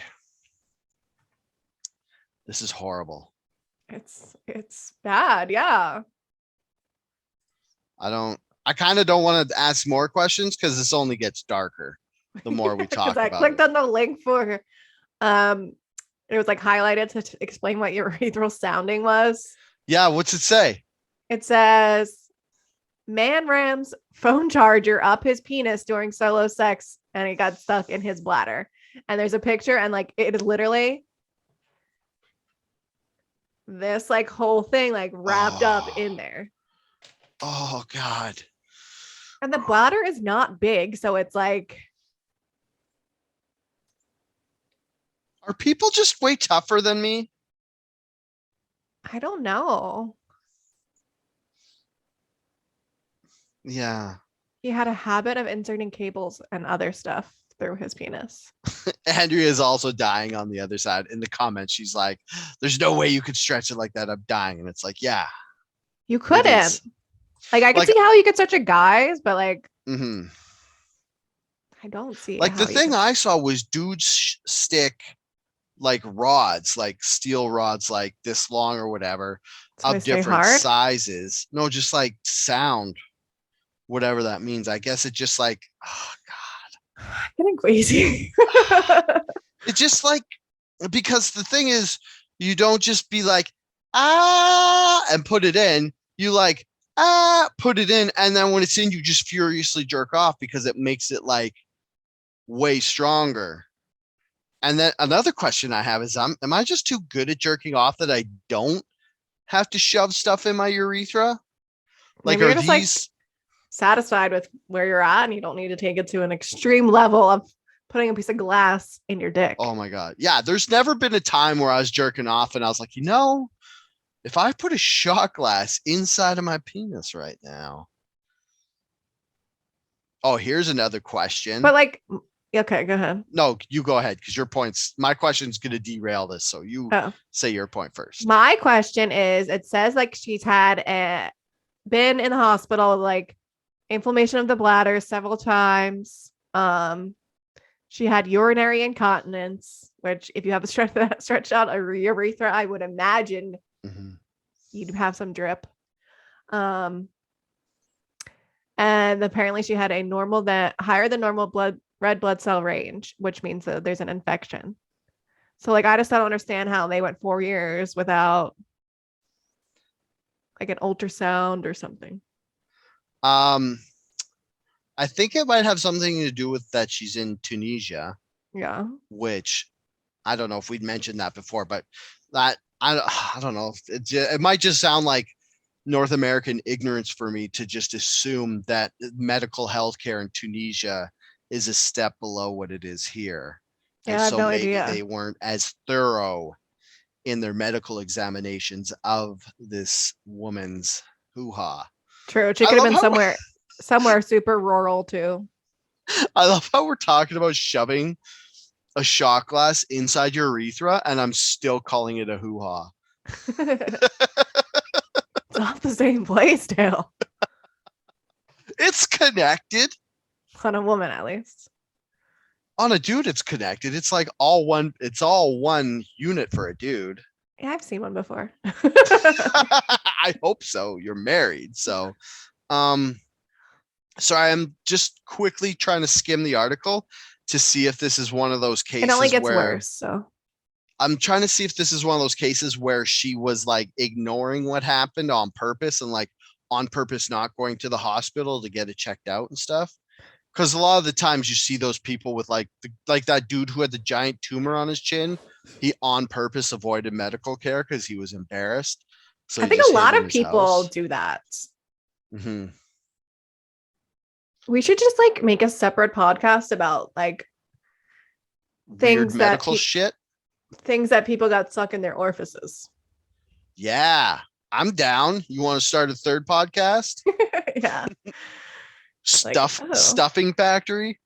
this is horrible. It's bad. Yeah. I kind of don't want to ask more questions because this only gets darker the more we Because talk I about clicked it. on the link for it was like highlighted to explain what urethral sounding was. Yeah, what's it say? It says man rams phone charger up his penis during solo sex and it got stuck in his bladder. And there's a picture and like it is literally this like whole thing like wrapped up in there. Oh God. And the bladder is not big, so it's like Are people just way tougher than me? I don't know. Yeah. He had a habit of inserting cables and other stuff through his penis. Andrea is also dying on the other side. In the comments, she's like, there's no way you could stretch it like that. I'm dying. And it's like, yeah. You couldn't. Like I could see how you could stretch a guy's, but like I don't see like the thing I saw was dudes stick like rods, like steel rods, like this long or whatever, of different sizes. No, just like sound, whatever that means. I guess it just like, oh God, getting crazy. it just like, because the thing is, you don't just be like, ah, and put it in. You like, ah, put it in. And then when it's in, you just furiously jerk off because it makes it like way stronger. And then another question I have is, am I just too good at jerking off that I don't have to shove stuff in my urethra? Like, maybe you're just like satisfied with where you're at and you don't need to take it to an extreme level of putting a piece of glass in your dick. Oh my God. Yeah. There's never been a time where I was jerking off and I was like, if I put a shot glass inside of my penis right now. Oh, here's another question. But like, okay, go ahead. No, you go ahead because my question's going to derail this. So you say your point first. My question is, it says like she's had been in the hospital, like inflammation of the bladder several times. She had urinary incontinence, which if you have a stretched out a urethra, I would imagine you'd have some drip. And apparently she had a higher than normal red blood cell range, which means that there's an infection. So like, I just don't understand how they went 4 years without like an ultrasound or something. I think it might have something to do with that she's in Tunisia. Yeah. Which I don't know if we'd mentioned that before, but that I don't know. It might just sound like North American ignorance for me to just assume that medical healthcare in Tunisia is a step below what it is here. Yeah, And I have no maybe idea. they weren't as thorough in their medical examinations of this woman's hoo-ha. True. She could have been somewhere super rural too. I love how we're talking about shoving a shot glass inside your urethra and I'm still calling it a hoo-ha. It's not the same place, Dale. It's connected. On a woman, at least. On a dude, it's connected. It's like all one unit for a dude. Yeah, I've seen one before. I hope so. You're married. So I'm just quickly trying to skim the article to see if this is one of those cases. It only gets worse. So I'm trying to see if this is one of those cases where she was like ignoring what happened on purpose and like on purpose not going to the hospital to get it checked out and stuff. Because a lot of the times you see those people with like that dude who had the giant tumor on his chin. He on purpose avoided medical care because he was embarrassed. So I think a lot of people do that. Mm-hmm. We should just like make a separate podcast about like weird medical shit. Things that people got stuck in their orifices. Yeah, I'm down. You want to start a third podcast? Yeah. Stuffing factory.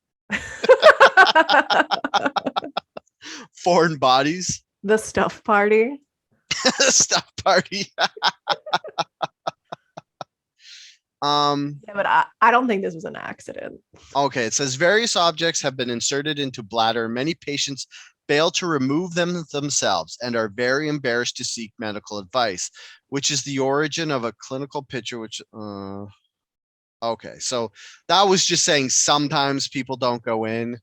Foreign bodies. The stuff party. Stuff party. Yeah, but I don't think this was an accident. Okay, it says various objects have been inserted into bladder. Many patients fail to remove them themselves and are very embarrassed to seek medical advice, which is the origin of a clinical picture. Okay, so that was just saying sometimes people don't go in.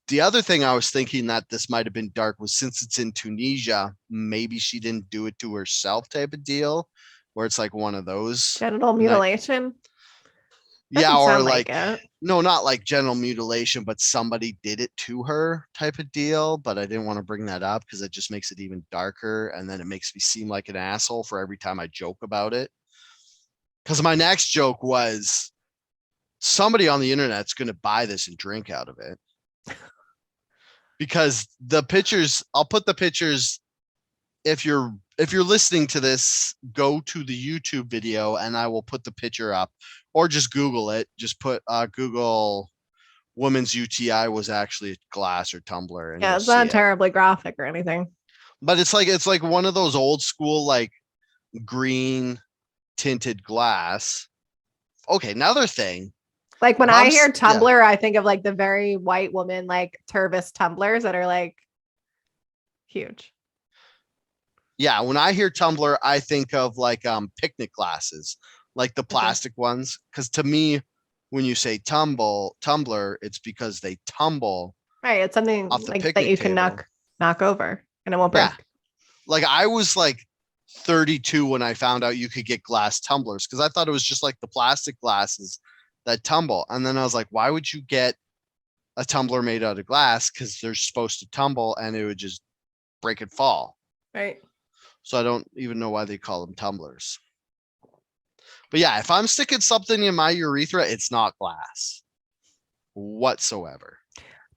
The other thing I was thinking that this might have been dark was since it's in Tunisia, maybe she didn't do it to herself type of deal, where it's like one of those. Genital mutilation. Yeah, Doesn't or sound like it. no, not like genital mutilation, but somebody did it to her type of deal. But I didn't want to bring that up because it just makes it even darker, and then it makes me seem like an asshole for every time I joke about it. Because my next joke was somebody on the internet's going to buy this and drink out of it. Because the pictures, I'll put the pictures. If you're listening to this, go to the YouTube video and I will put the picture up, or just Google it. Just put Google woman's UTI was actually a glass or tumbler, and Yeah, you'll it's see not it. terribly graphic or anything. But it's like one of those old school like green tinted glass. Okay, another thing. Like when If I I'm hear s- yeah, Tumbler, I think of like the very white woman, like Tervis tumblers that are like huge. yeah, when I hear tumbler, I think of like picnic glasses, like the Okay. plastic ones. Because to me, when you say tumbler, it's because they tumble Right. It's something off the like that picnic you can table. knock over and it won't Yeah, break. like I was like 32 when I found out you could get glass tumblers because I thought it was just like the plastic glasses that tumble. And then I was like, why would you get a tumbler made out of glass? Because they're supposed to tumble and it would just break and fall. Right. So I don't even know why they call them tumblers. But yeah, if I'm sticking something in my urethra, it's not glass whatsoever.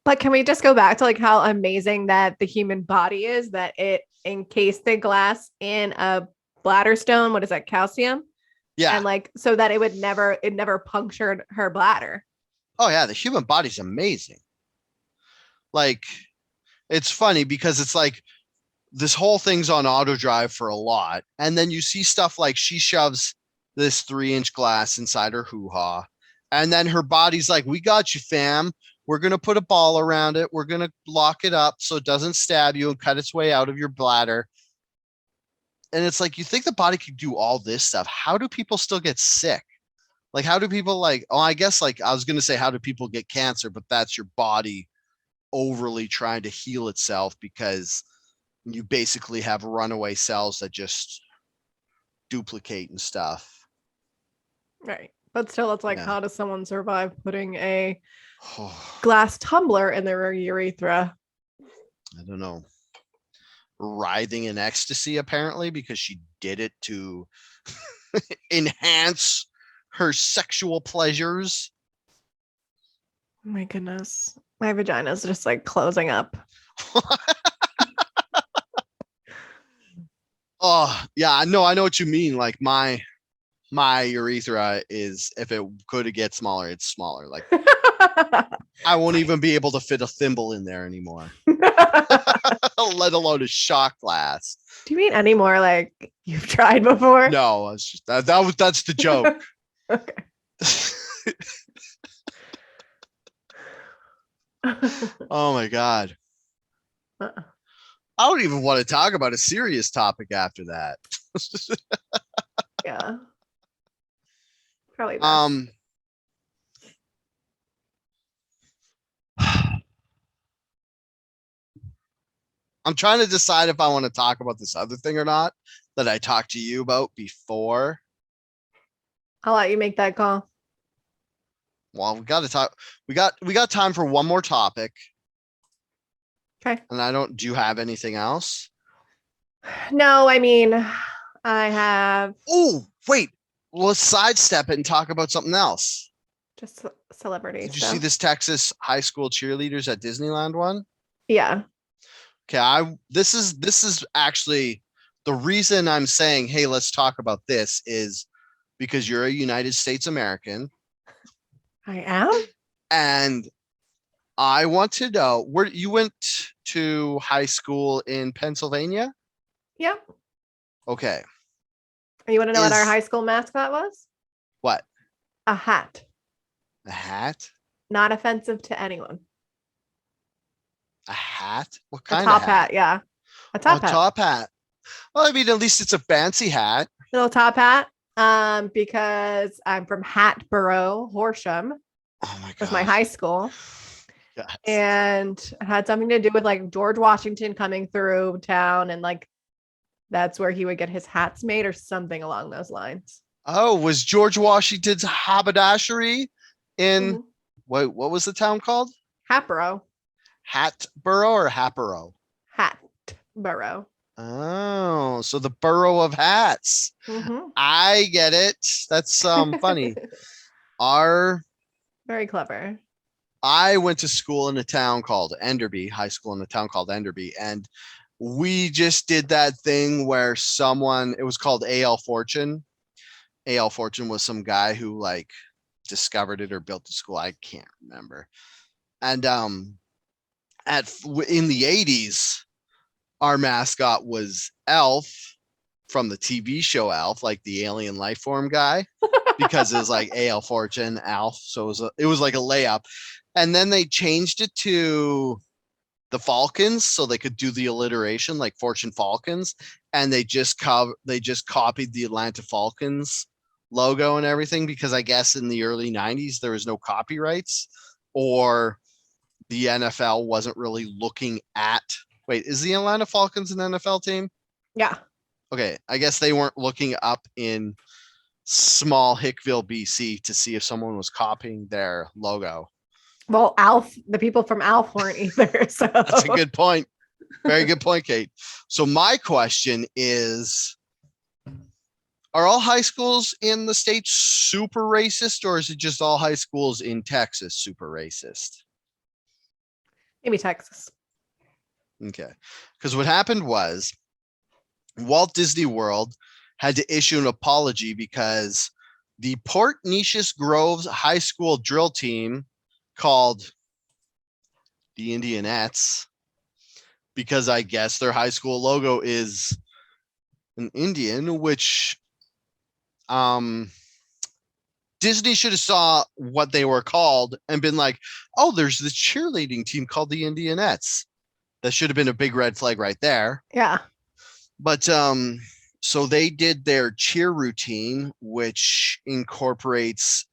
But can we just go back to like how amazing that the human body is that it encased the glass in a bladder stone? What is that? Calcium? Yeah. And like so that it never punctured her bladder. Oh yeah, the human body's amazing. Like it's funny because it's like this whole thing's on auto drive for a lot. And then you see stuff like she shoves this 3-inch glass inside her hoo-ha. And then her body's like, we got you, fam. We're going to put a ball around it. We're going to lock it up so it doesn't stab you and cut its way out of your bladder. And it's like, you think the body could do all this stuff. How do people still get sick? Like, how do people like, oh, I guess like I was going to say, how do people get cancer? But that's your body overly trying to heal itself because you basically have runaway cells that just duplicate and stuff. Right. But still, it's like, Yeah. how does someone survive putting a glass tumbler in their urethra? I don't know. Writhing in ecstasy, apparently, because she did it to enhance her sexual pleasures. Oh my goodness. My vagina is just like closing up. Oh, yeah, no, I know what you mean. Like my urethra is, if it could get smaller, it's smaller. Like I won't even be able to fit a thimble in there anymore, let alone a shot glass. Do you mean any more like you've tried before? No, it's just that's the joke. Okay. Oh my god. Uh-uh. I don't even want to talk about a serious topic after that. Yeah. Probably best. I'm trying to decide if I want to talk about this other thing or not that I talked to you about before. I'll let you make that call. Well, we got to talk. We got time for one more topic. Okay. And do you have anything else? No, I mean, I have Oh, wait. Let's sidestep it and talk about something else. just celebrity Did you stuff. see this Texas high school cheerleaders at Disneyland one? Yeah. Okay, this is actually the reason I'm saying, hey, let's talk about this is because you're a United States American. I am. And I want to know where you went to high school in Pennsylvania. Yeah. Okay. You want to know what our high school mascot was? What? A hat. A hat? Not offensive to anyone. A hat? What A kind of top hat? hat. Yeah. A Oh, top hat. top hat. Well, I mean, at least it's a fancy hat. Little top hat. Because I'm from Hatboro, Horsham. Oh my Was my gosh. high school. Yes. And it had something to do with like George Washington coming through town, and like that's where he would get his hats made or something along those lines. Oh, was George Washington's haberdashery in Mhm. what was the town called? Hatboro. Hatboro or Happero? Hatboro. Oh, so the borough of hats. Mm-hmm. I get it. That's funny. Our Very clever. I went to school in a town called Enderby, high school in a town called Enderby, and we just did that thing where it was called A.L. Fortune. A.L. Fortune was some guy who like discovered it or built the school. I can't remember. And in the 80s, our mascot was Elf from the TV show Elf, like the alien life form guy, because it was like A.L. Fortune, Alf. So it was like a layup. And then they changed it to the Falcons so they could do the alliteration like Fortune Falcons. And they just copied the Atlanta Falcons logo and everything, because I guess in the early 90s there was no copyrights, or the NFL wasn't really looking at. Wait, is the Atlanta Falcons an NFL team? Yeah. Okay, I guess they weren't looking up in small Hickville, BC to see if someone was copying their logo. Well, Alf, the people from Alf weren't either. So That's a good point. Very good point, Kate. So my question is, are all high schools in the state super racist, or is it just all high schools in Texas super racist? maybe Texas. Okay. Because what happened was Walt Disney World had to issue an apology because the Port Neches-Groves High School drill team, called the Indianettes, because I guess their high school logo is an Indian, which Disney should have saw what they were called and been like, oh, there's this cheerleading team called the Indianettes. That should have been a big red flag right there. Yeah. But so they did their cheer routine, which incorporates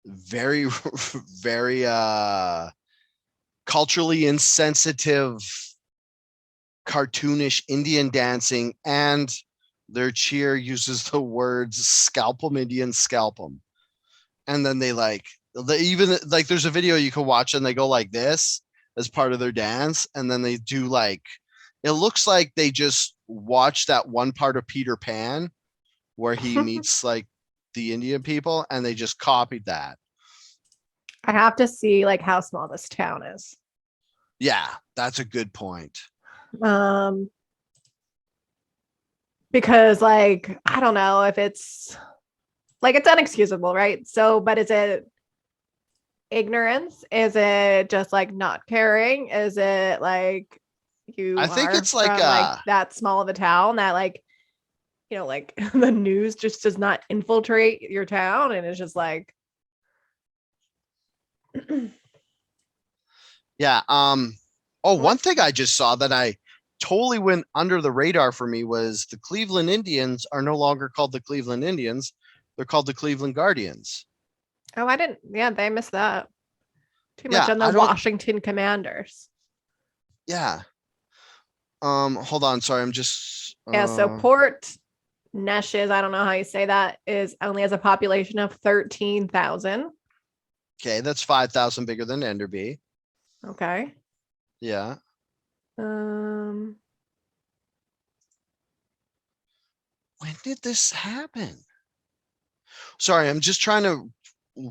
very very culturally insensitive, cartoonish Indian dancing, and their cheer uses the words "scalp 'em, Indian, scalp 'em," and then they even like there's a video you can watch and they go like this as part of their dance, and then they do like, it looks like they just watched that one part of Peter Pan where he meets like the Indian people, and they just copied that. I have to see like how small this town is. Yeah, that's a good point. Because like I don't know if it's like it's unexcusable, right? So, but is it ignorance? Is it just like not caring? Is it like I think it's from, like like that small of a town that like like the news just does not infiltrate your town, and it's just like yeah. One thing I just saw that I totally went under the radar for me was the Cleveland Indians are no longer called the Cleveland Indians. They're called the Cleveland Guardians. oh, I didn't. Yeah, they missed that. Too much on the Washington Commanders. Yeah. Hold on. Sorry, I'm just. Yeah. So Port Neches, I don't know how you say that, is only has a population of 13,000. Okay, that's 5,000 bigger than Enderby. Okay. Yeah. When did this happen? Sorry, I'm just trying to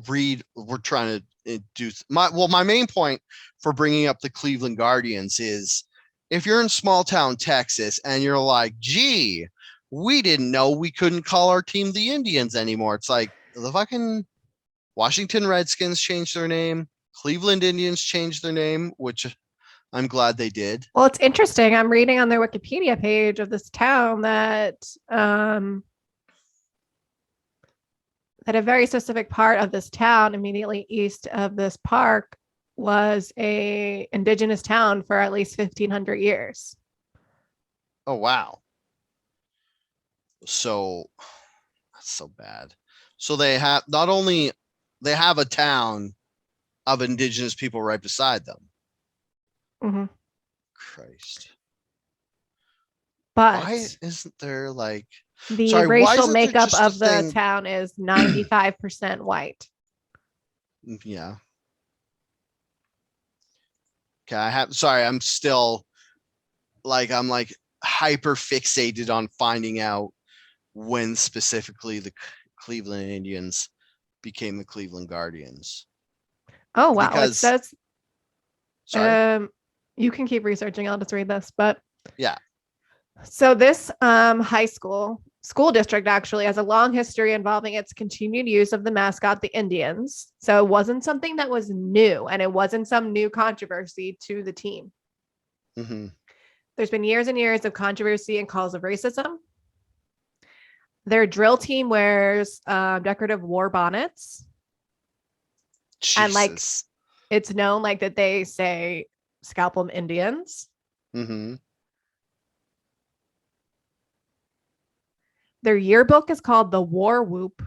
read. We're trying to do my main point for bringing up the Cleveland Guardians is, if you're in small town Texas and you're like, gee, we didn't know we couldn't call our team the Indians anymore. It's like the fucking Washington Redskins changed their name. Cleveland Indians changed their name, which I'm glad they did. Well, it's interesting. I'm reading on their Wikipedia page of this town that that a very specific part of this town immediately east of this park was a indigenous town for at least 1500 years. Oh, wow. So that's so bad. So they have not only they have a town of indigenous people right beside them. Mhm. Christ. But Why isn't there like the sorry, why racial isn't there makeup just a of the thing? town is 95% white. Yeah. Okay, I'm still I'm like hyper fixated on finding out when specifically the Cleveland Indians became the Cleveland Guardians. Oh wow, it Because says sorry. you can keep researching. I'll just read this, but Yeah. so this high school district actually has a long history involving its continued use of the mascot, the Indians. So it wasn't something that was new, and it wasn't some new controversy to the team. Mm-hmm. There's been years and years of controversy and calls of racism. Their drill team wears decorative war bonnets. Jesus. And like it's known like that they say scalp 'em Indians. Mm-hmm. Their yearbook is called the War Whoop.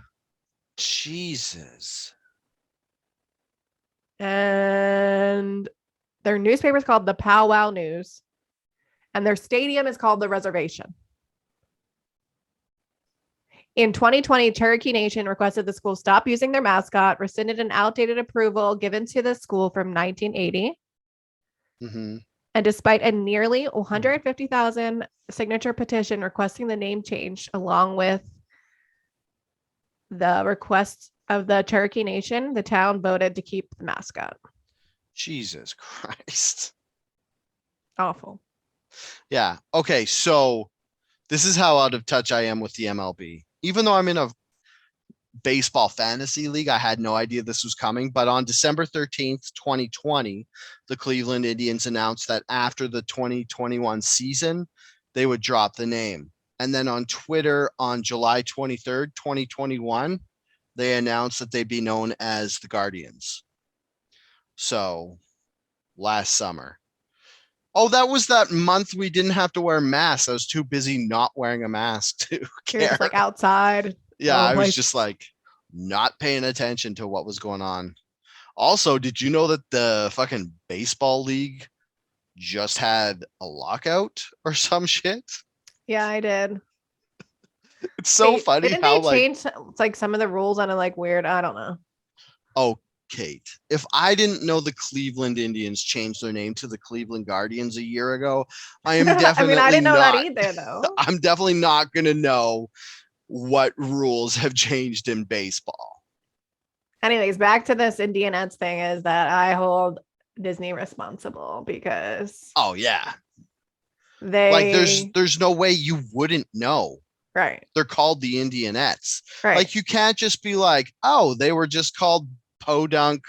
Jesus. And their newspaper is called the Pow Wow News. And their stadium is called the Reservation. In 2020, Cherokee Nation requested the school stop using their mascot, rescinded an outdated approval given to the school from 1980. Mm-hmm. And despite a nearly 150,000 signature petition requesting the name change, along with the request of the Cherokee Nation, the town voted to keep the mascot. Jesus Christ. Awful. Yeah. Okay. So this is how out of touch I am with the MLB. Even though I'm in a baseball fantasy league, I had no idea this was coming. But on December 13th, 2020, the Cleveland Indians announced that after the 2021 season, they would drop the name. And then on Twitter on July 23rd, 2021, they announced that they'd be known as the Guardians. So last summer. Oh, that was that month we didn't have to wear masks. I was too busy not wearing a mask to care. You're just like outside. Yeah, I was just like not paying attention to what was going on. Also, did you know that the fucking baseball league just had a lockout or some shit? Yeah, I did. It's so funny didn't how they change like some of the rules on a like weird, I don't know. Oh, Kate, if I didn't know the Cleveland Indians changed their name to the Cleveland Guardians a year ago, I am definitely I didn't know not. that either though. I'm definitely not going to know what rules have changed in baseball. Anyways, back to this Indianettes thing is that I hold Disney responsible because Oh yeah. they there's no way you wouldn't know. right. They're called the Indianettes. Right. Like you can't just be like, "Oh, they were just called Podunk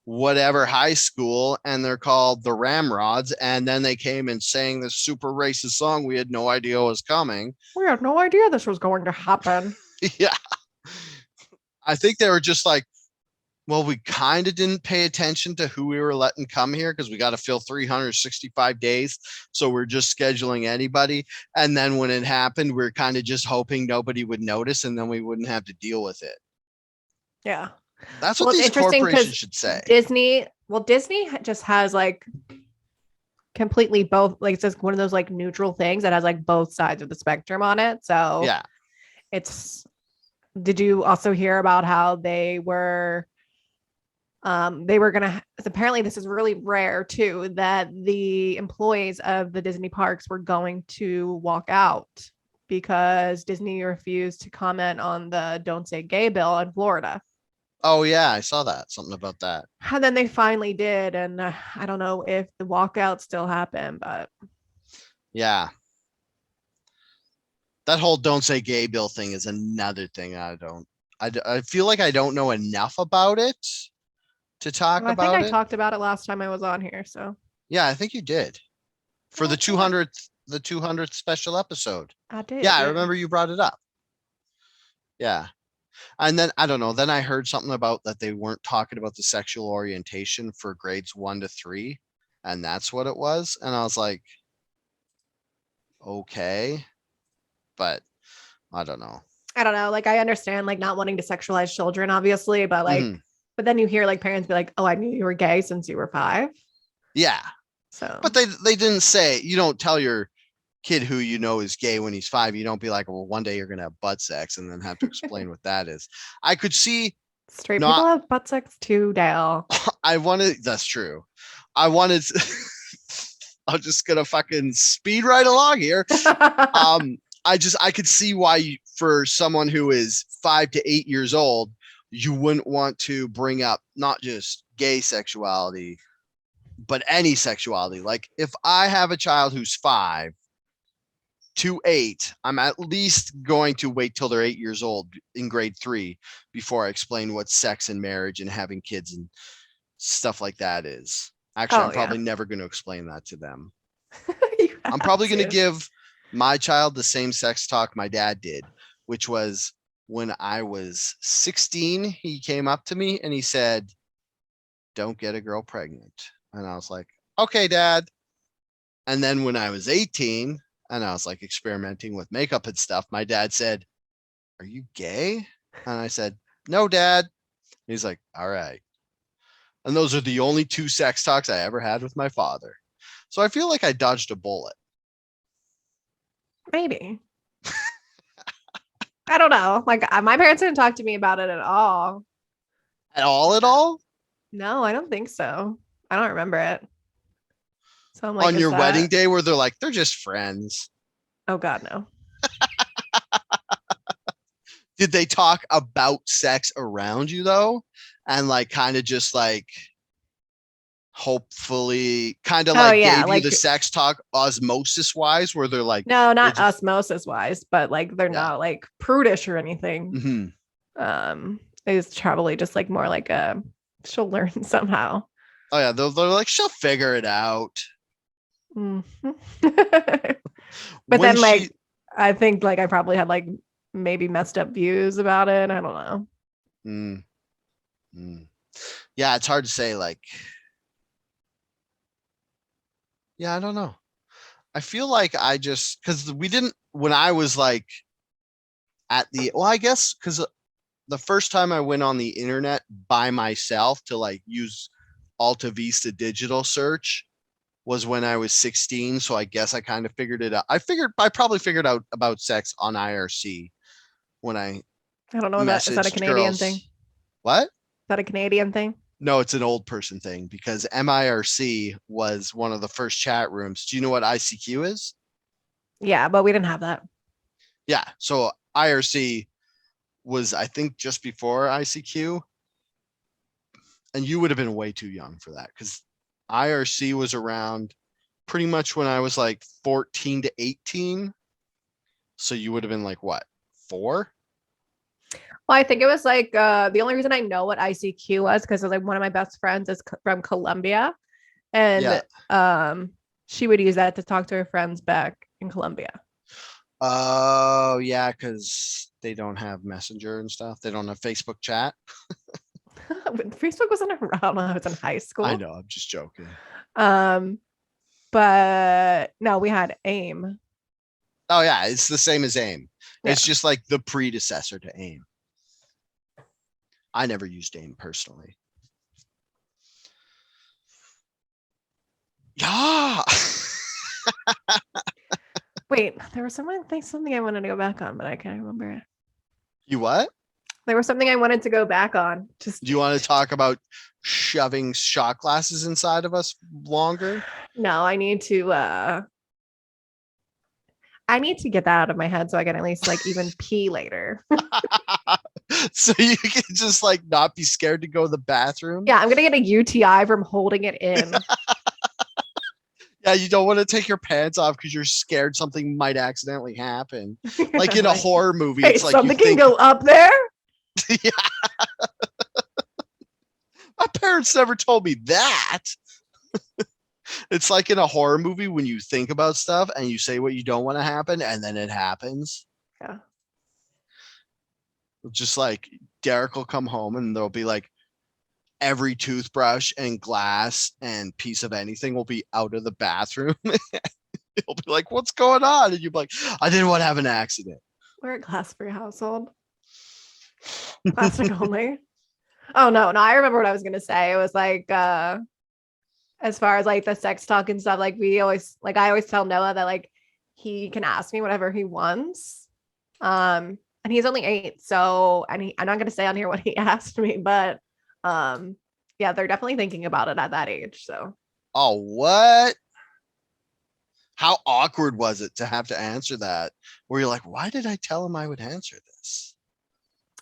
whatever high school and they're called the Ramrods and then they came and sang this super racist song we had no idea was coming." We had no idea this was going to happen. Yeah. I think they were just like, well, we kind of didn't pay attention to who we were letting come here because we got to fill 365 days. So we're just scheduling anybody. And then when it happened, we are kind of just hoping nobody would notice and then we wouldn't have to deal with it. Yeah. That's what these corporations should say. Disney just has like completely both, like it's just one of those like neutral things that has like both sides of the spectrum on it. So yeah. Did you also hear about how they were gonna apparently this is really rare too, that the employees of the Disney parks were going to walk out because Disney refused to comment on the Don't Say Gay bill in Florida. Oh yeah, I saw that. Something about that. And then they finally did, and I don't know if the walkout still happened, but yeah. That whole Don't Say Gay bill thing is another thing I feel like I don't know enough about it to talk about it. I think I talked about it last time I was on here, so. Yeah, I think you did. For the 200th special episode. I did. Yeah, I remember you brought it up. Yeah. And then I don't know. Then I heard something about that they weren't talking about the sexual orientation for grades 1 to 3, and that's what it was. And I was like, okay, but I don't know. I don't know. Like, I understand like not wanting to sexualize children, obviously, but like, Mhm. but then you hear like parents be like, "Oh, I knew you were gay since you were 5." Yeah, So but they didn't say. You don't tell your kid who you know is gay when he's 5. You don't be like, well, one day you're gonna have butt sex and then have to explain what that is. I could see straight people not. have butt sex too, Dale. I wanted. That's true. I wanted. I'm just gonna fucking speed right along here. I could see why for someone who is 5 to 8 years old, you wouldn't want to bring up not just gay sexuality, but any sexuality. Like if I have a child who's 5 to 8, I'm at least going to wait till they're 8 years old in grade 3 before I explain what sex and marriage and having kids and stuff like that is. Actually, I'm Oh yeah. probably never going to explain that to them. You I'm have probably going to to. give my child the same sex talk my dad did, which was when I was 16, he came up to me and he said, "Don't get a girl pregnant." And I was like, "Okay, dad." And then when I was 18 and I was like experimenting with makeup and stuff, my dad said, "Are you gay?" And I said, "No, dad." He's like, "All right." And those are the only 2 sex talks I ever had with my father. So I feel like I dodged a bullet. Maybe. I don't know. Like my parents didn't talk to me about it at all. At all, at all? No, I don't think so. I don't remember it. So I'm like, On is your wedding that? day where they're like, they're just friends. Oh God, no. Did they talk about sex around you though? And like kind of just like hopefully kind of Oh like yeah, gave you the like sex talk osmosis wise where they're like no, they not just osmosis wise, but like they're yeah. not like prudish or anything. Hmm. It's probably just like more like a she'll learn somehow. Oh yeah, they're like she'll figure it out. Mhm. But When then she like I think like I probably had like maybe messed up views about it. I don't know. mm, mm. Yeah, it's hard to say like yeah, I don't know. I feel like I just because we didn't when I was like at the well, I guess because the first time I went on the internet by myself to like use Alta Vista digital search was when I was 16. So I guess I kind of figured it out. I probably figured out about sex on IRC when I I don't know that is that a messaged Canadian thing? girls. Is What? that a Canadian thing? No, it's an old person thing because MIRC was one of the first chat rooms. Do you know what ICQ is? Yeah, but we didn't have that. Yeah. So IRC was, I think, just before ICQ. And you would have been way too young for that because IRC was around pretty much when I was like 14 to 18. So you would have been like what, 4? Well, I think it was like the only reason I know what ICQ was because like one of my best friends is from Colombia, Yeah. and she would use that to talk to her friends back in Colombia. Oh, yeah, because they don't have Messenger and stuff. They don't have Facebook chat. Facebook wasn't around when I was in high I school. know. I'm just joking. Um, but no, we had AIM. Oh, yeah. It's the same as AIM. Yeah. It's just like the predecessor to AIM. I never used AIM personally. Yeah. Wait, there was something I wanted to go back on, but I can't remember it. You what? There was something I wanted to go back on. Just Do you want to talk about shoving shot glasses inside of us longer? no, I need to get that out of my head so I can at least like even pee later. So you can just like not be scared to go to the bathroom. Yeah, I'm gonna get a UTI from holding it in. Yeah, you don't want to take your pants off because you're scared something might accidentally happen. Like in a Like, horror movie, hey, it's like you something can think, go up there. yeah, my parents never told me that. It's like in a horror movie when you think about stuff and you say what you don't want to happen and then it happens. Yeah. Just like Derek will come home and there'll be like every toothbrush and glass and piece of anything will be out of the bathroom. He'll be like, "What's going on?" And you'll be like, "I didn't want to have an accident." We're a glass-free household. Plastic only. Oh no, I remember what I was gonna say. It was like as far as like the sex talk and stuff, like I always tell Noah that like he can ask me whatever he wants. And he's only 8, so I'm not gonna say on here what he asked me, but yeah, they're definitely thinking about it at that age. So Oh, what? How awkward was it to have to answer that? Where you're like, "Why did I tell him I would answer this?"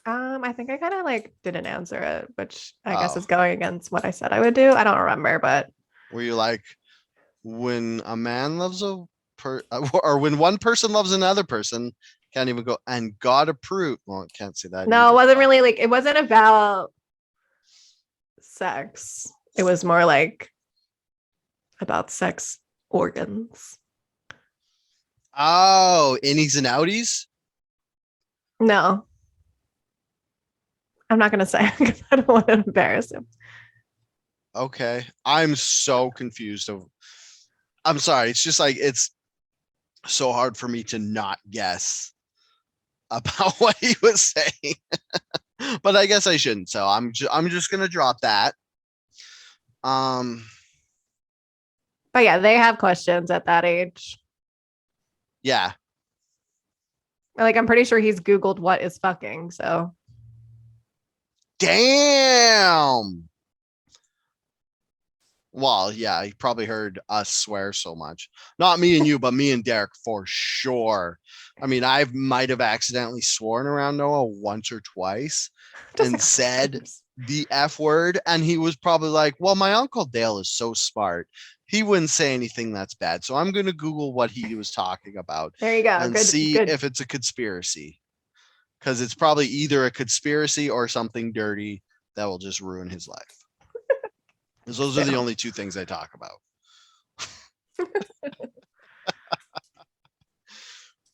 I think I kind of like didn't answer it, which I guess Oh, is going against what I said I would do. I don't remember, but were you like, when a man loves or when one person loves another person, can't even go and God approved. Well, can't say that no, it either. wasn't really like it wasn't about sex. It was more like about sex organs. Oh, innies and outies. No, I'm not gonna say because I don't want to embarrass him. Okay, I'm so confused. I'm sorry. It's just like it's so hard for me to not guess about what he was saying. But I guess I shouldn't. So I'm just gonna drop that. Um, But yeah, they have questions at that age. yeah. Like I'm pretty sure he's Googled what is fucking. So Damn. Well, yeah, he probably heard us swear so much. Not me and you, but me and Derek for sure. I mean, I might have accidentally sworn around Noah once or twice just and a couple said times. the F word. And he was probably like, "Well, my Uncle Dale is so smart. He wouldn't say anything that's bad. So I'm going to Google what he was talking about There you go. and Good, see good. if it's a conspiracy. Because it's probably either a conspiracy or something dirty that will just ruin his life. Because those are the only two things I talk about.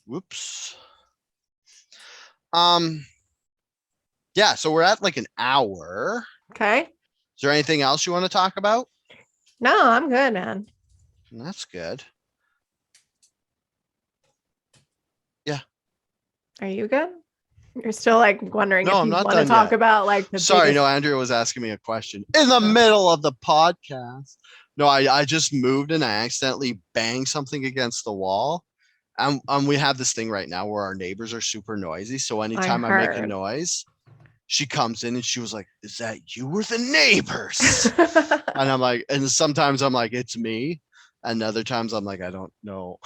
Whoops. Yeah, so we're at like an hour. Okay. Is there anything else you want to talk about? No, I'm good, man. That's good. Yeah. Are you good? You're still like wondering No, if I'm you not want to done talk yet. about like the Sorry, biggest. no, Andrea was asking me a question in the middle of the podcast. No, I just moved and I accidentally banged something against the wall. And we have this thing right now where our neighbors are super noisy. So I anytime I make a heard. noise, she comes in and she was like, "Is that you or the neighbors?" And I'm like, and sometimes I'm like, "It's me." And other times I'm like, "I don't know."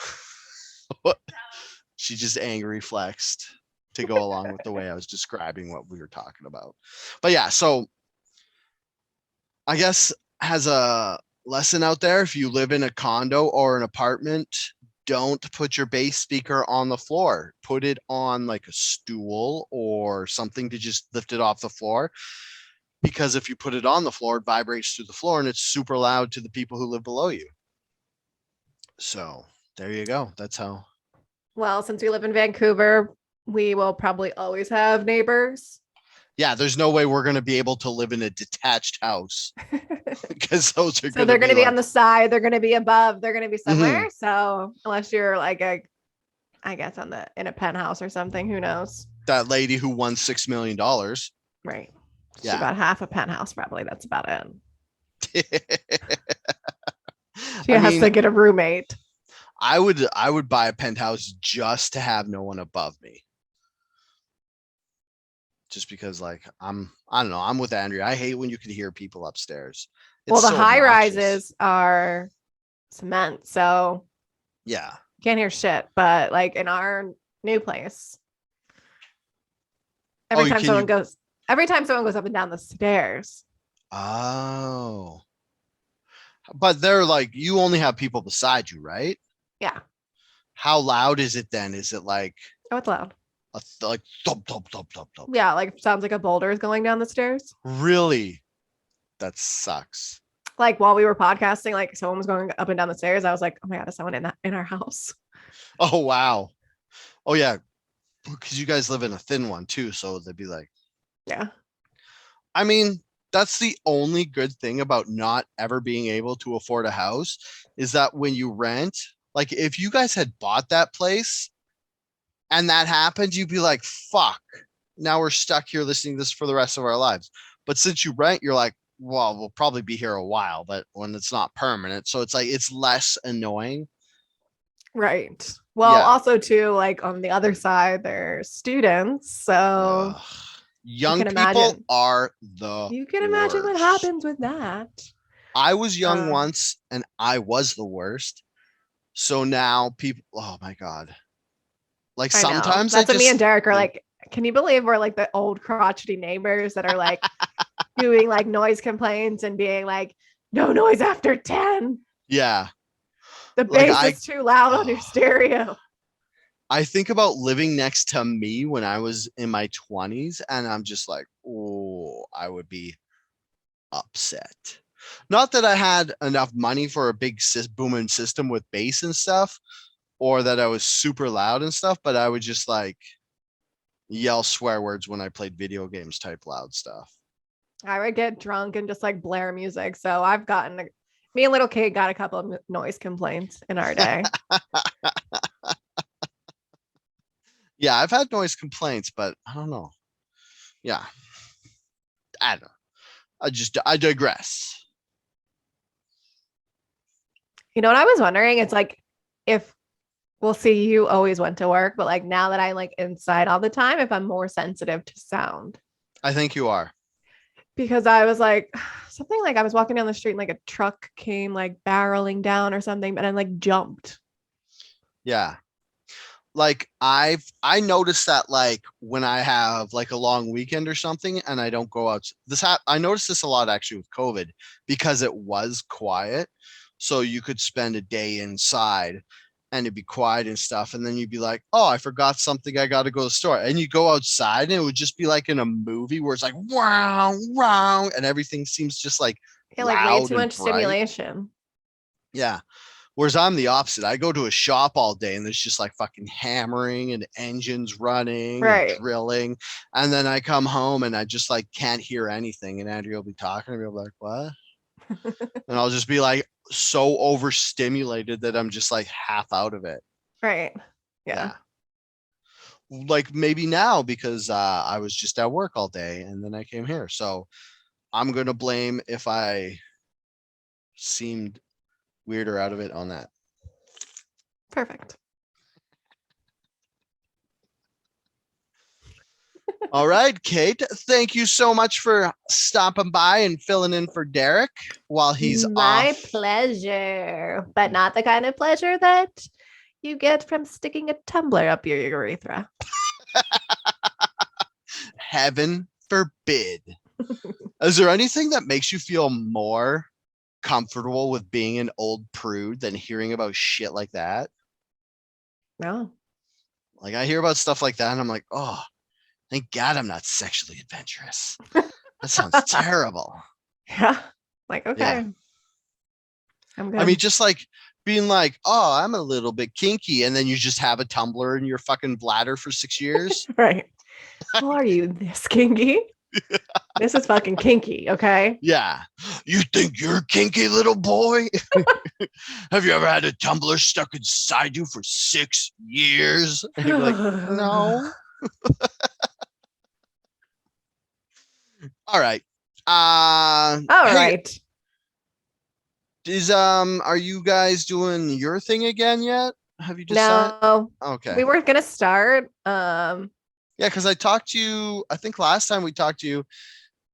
She just angry flexed to go along with the way I was describing what we were talking about. But yeah, so I guess as a lesson out there, if you live in a condo or an apartment, don't put your bass speaker on the floor. Put it on like a stool or something to just lift it off the floor. Because if you put it on the floor, it vibrates through the floor and it's super loud to the people who live below you. So there you go. That's how. Well, since we live in Vancouver, we will probably always have neighbors. Yeah, there's no way we're going to be able to live in a detached house because those are So going to they're going be to be like, on the side, they're going to be above, they're going to be somewhere. Mhm. So unless you're like I guess in a penthouse or something, who knows? That lady who won $6 million. Right. She Yeah. bought half a penthouse, probably. That's about it. She I has mean, to get a roommate. I would buy a penthouse just to have no one above me. Just because like I don't know, I'm with Andrea. I hate when you can hear people upstairs. It's Well, the so high obnoxious. rises are cement, so Yeah. you can't hear shit. But like in our new place, every time someone goes up and down the stairs. Oh. But they're like, you only have people beside you, right? Yeah. How loud is it then? Is it like Oh, it's loud. like thump thump thump thump thump? Yeah, like sounds like a boulder is going down the stairs. Really? That sucks. Like while we were podcasting, like someone was going up and down the stairs. I was like, oh my god, is someone in our house? Oh wow. Oh yeah. because you guys live in a thin one too, so they'd be like, Yeah. I mean, that's the only good thing about not ever being able to afford a house is that when you rent, like if you guys had bought that place and that happened, you'd be like, fuck, now we're stuck here listening to this for the rest of our lives. But since you rent, you're like, well, we'll probably be here a while, but when it's not permanent. So it's like, it's less annoying. Right. Well, Yeah. also too, like on the other side, they're students. So Ugh. you Young can people imagine. are the You can imagine what worst. happens with that. I was young Um, once and I was the worst. So now people, oh my God. Like I know. sometimes I That's what me and just Derek are think, like. Can you believe we're like the old crotchety neighbors that are like doing like noise complaints and being like, no noise after 10. yeah, The like bass is too loud on your oh, stereo. I think about living next to me when I was in my 20s and I'm just like, oh, I would be upset. Not that I had enough money for a big booming system with bass and stuff, or that I was super loud and stuff, but I would just like yell swear words when I played video games type loud stuff. I would get drunk and just like blare music. So I've gotten, me and little Kate got a couple of noise complaints in our day. Yeah, I've had noise complaints, but I don't know. Yeah, I don't know. I digress. You know what I was wondering? It's like if we'll see, you always went to work, but like now that I'm like inside all the time, if I'm more sensitive to sound. I think you are. Because I was like, something like I was walking down the street and like a truck came like barreling down or something, but I like jumped. Yeah. Like I noticed that like when I have like a long weekend or something and I don't go out I noticed this a lot actually with COVID because it was quiet. So you could spend a day inside and it'd be quiet and stuff. And then you'd be like, oh, I forgot something. I got to go to the store. And you go outside and it would just be like in a movie where it's like, wow, wow. And everything seems just like Yeah, like way loud too and much bright. stimulation. Yeah. Whereas I'm the opposite. I go to a shop all day and there's just like fucking hammering and engines running and Right. drilling. And then I come home and I just like can't hear anything. And Andrea will be talking to me. I'll be like, what? And I'll just be like so overstimulated that I'm just like half out of it. Right. Yeah. Yeah. Like maybe now because I was just at work all day and then I came here. So I'm going to blame if I seemed weirder out of it on that. Perfect. All right, Kate, thank you so much for stopping by and filling in for Derek while he's My off. pleasure, but not the kind of pleasure that you get from sticking a tumbler up your urethra. Heaven forbid. Is there anything that makes you feel more comfortable with being an old prude than hearing about shit like that? No. Like I hear about stuff like that and I'm like, oh, thank God I'm not sexually adventurous. That sounds terrible. Yeah. Like, Yeah. okay. I'm I mean, good. just like being like, oh, I'm a little bit kinky. And then you just have a tumbler in your fucking bladder for 6 years. Right. Well, are you this kinky? This is fucking kinky, okay? Yeah. You think you're kinky, little boy? Have you ever had a tumbler stuck inside you for 6 years? And you'd be like, no. All right. All Hey, right. are you guys doing your thing again yet? Have you decided? No, Okay. we were gonna start. Yeah, because I talked to you, I think last time we talked to you,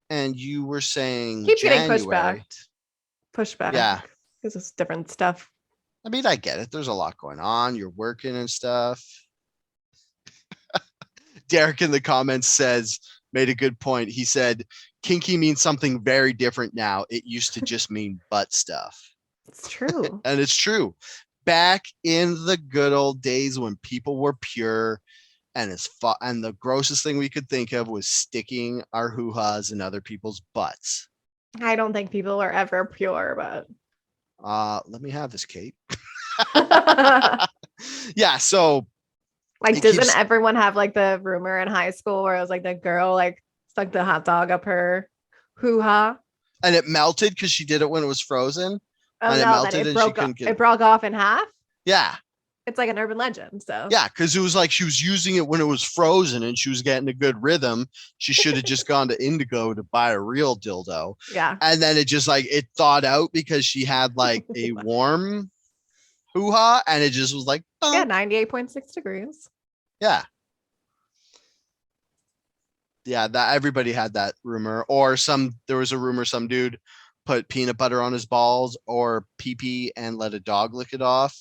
and you were saying Keeps getting pushed back. January. Pushed back. Yeah. Because it's different stuff. I mean, I get it. There's a lot going on. You're working and stuff. Derek in the comments made a good point. He said, kinky means something very different now. It used to just mean butt stuff. It's true. And it's true. Back in the good old days when people were pure and and the grossest thing we could think of was sticking our hoo-has in other people's butts. I don't think people are ever pure, but Let me have this, Kate. Yeah, so Like, It doesn't keeps- everyone have like the rumor in high school where it was like the girl like stuck the hot dog up her hoo-ha? And it melted because she did it when it was frozen. Oh And it no, that melted and she couldn't get it broke off in half. Yeah. It's like an urban legend. So Yeah, because it was like she was using it when it was frozen and she was getting a good rhythm. She should have just gone to Indigo to buy a real dildo. yeah. And then it just like it thawed out because she had like a warm hoo-ha and it just was like, Yeah, 98.6 degrees. Yeah. Yeah, that everybody had that rumor. Or there was a rumor some dude put peanut butter on his balls or pee pee and let a dog lick it off.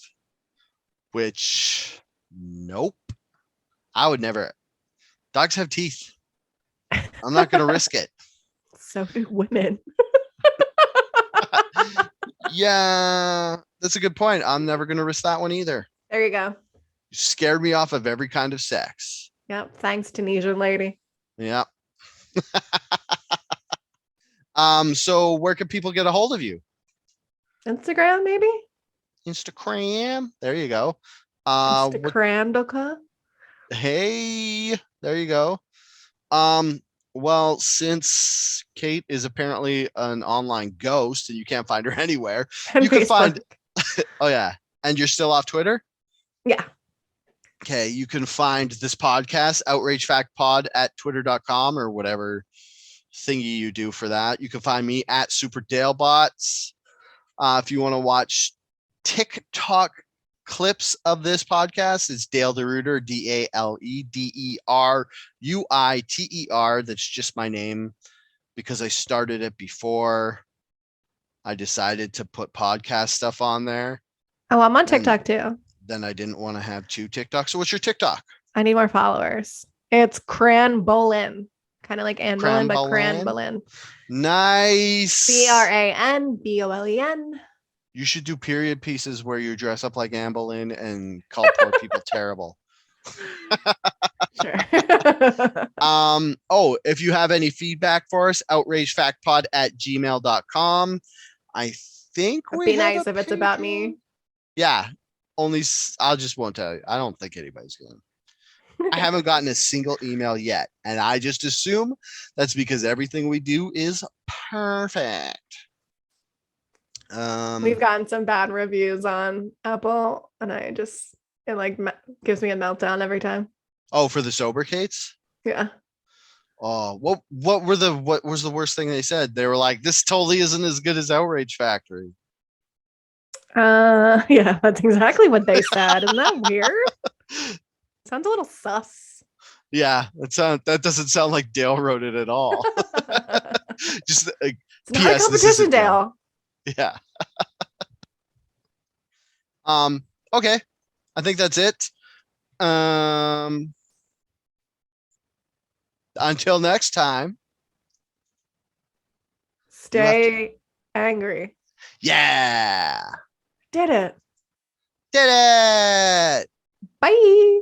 Which nope. I would never. Dogs have teeth. I'm not gonna risk it. So do women. Yeah, that's a good point. I'm never gonna risk that one either. There you go. You scared me off of every kind of sex. Yep. Thanks, Tunisian lady. Yeah. So where can people get a hold of you? Instagram, maybe? Instagram. There you go. Instagram.com. Hey, there you go. Well, since Kate is apparently an online ghost and you can't find her anywhere, And you can Facebook. find. Oh yeah, and you're still off Twitter. Yeah. Okay, you can find this podcast, Outrage Fact Pod, at twitter.com or whatever thingy you do for that. You can find me at Super Dalebots. If you want to watch TikTok clips of this podcast, it's Dale DeRuiter, DaleDeruiter. That's just my name because I started it before I decided to put podcast stuff on there. Oh, I'm on TikTok too. Then I didn't want to have two TikToks. So what's your TikTok? I need more followers. It's Cranbolin. Kind of like Anne Boleyn, but Cranbolin. Nice. Cranbolen. You should do period pieces where you dress up like Anne Boleyn and call poor people terrible. Sure. If you have any feedback for us, outragefactpod@gmail.com. I think It'd be nice if it's about me. Yeah. I just won't tell you. I don't think anybody's going to. I haven't gotten a single email yet. And I just assume that's because everything we do is perfect. We've gotten some bad reviews on Apple, and it like gives me a meltdown every time. Oh, for the sober Kates? Yeah. Oh, what was the worst thing they said? They were like, this totally isn't as good as Outrage Factory. Yeah, that's exactly what they said. Isn't that weird? Sounds a little sus. Yeah, that doesn't sound like Dale wrote it at all. Just it's not a competition, Dale. Yeah. Okay. I think that's it. Until next time. Stay angry. Yeah. Did it. Did it. Bye.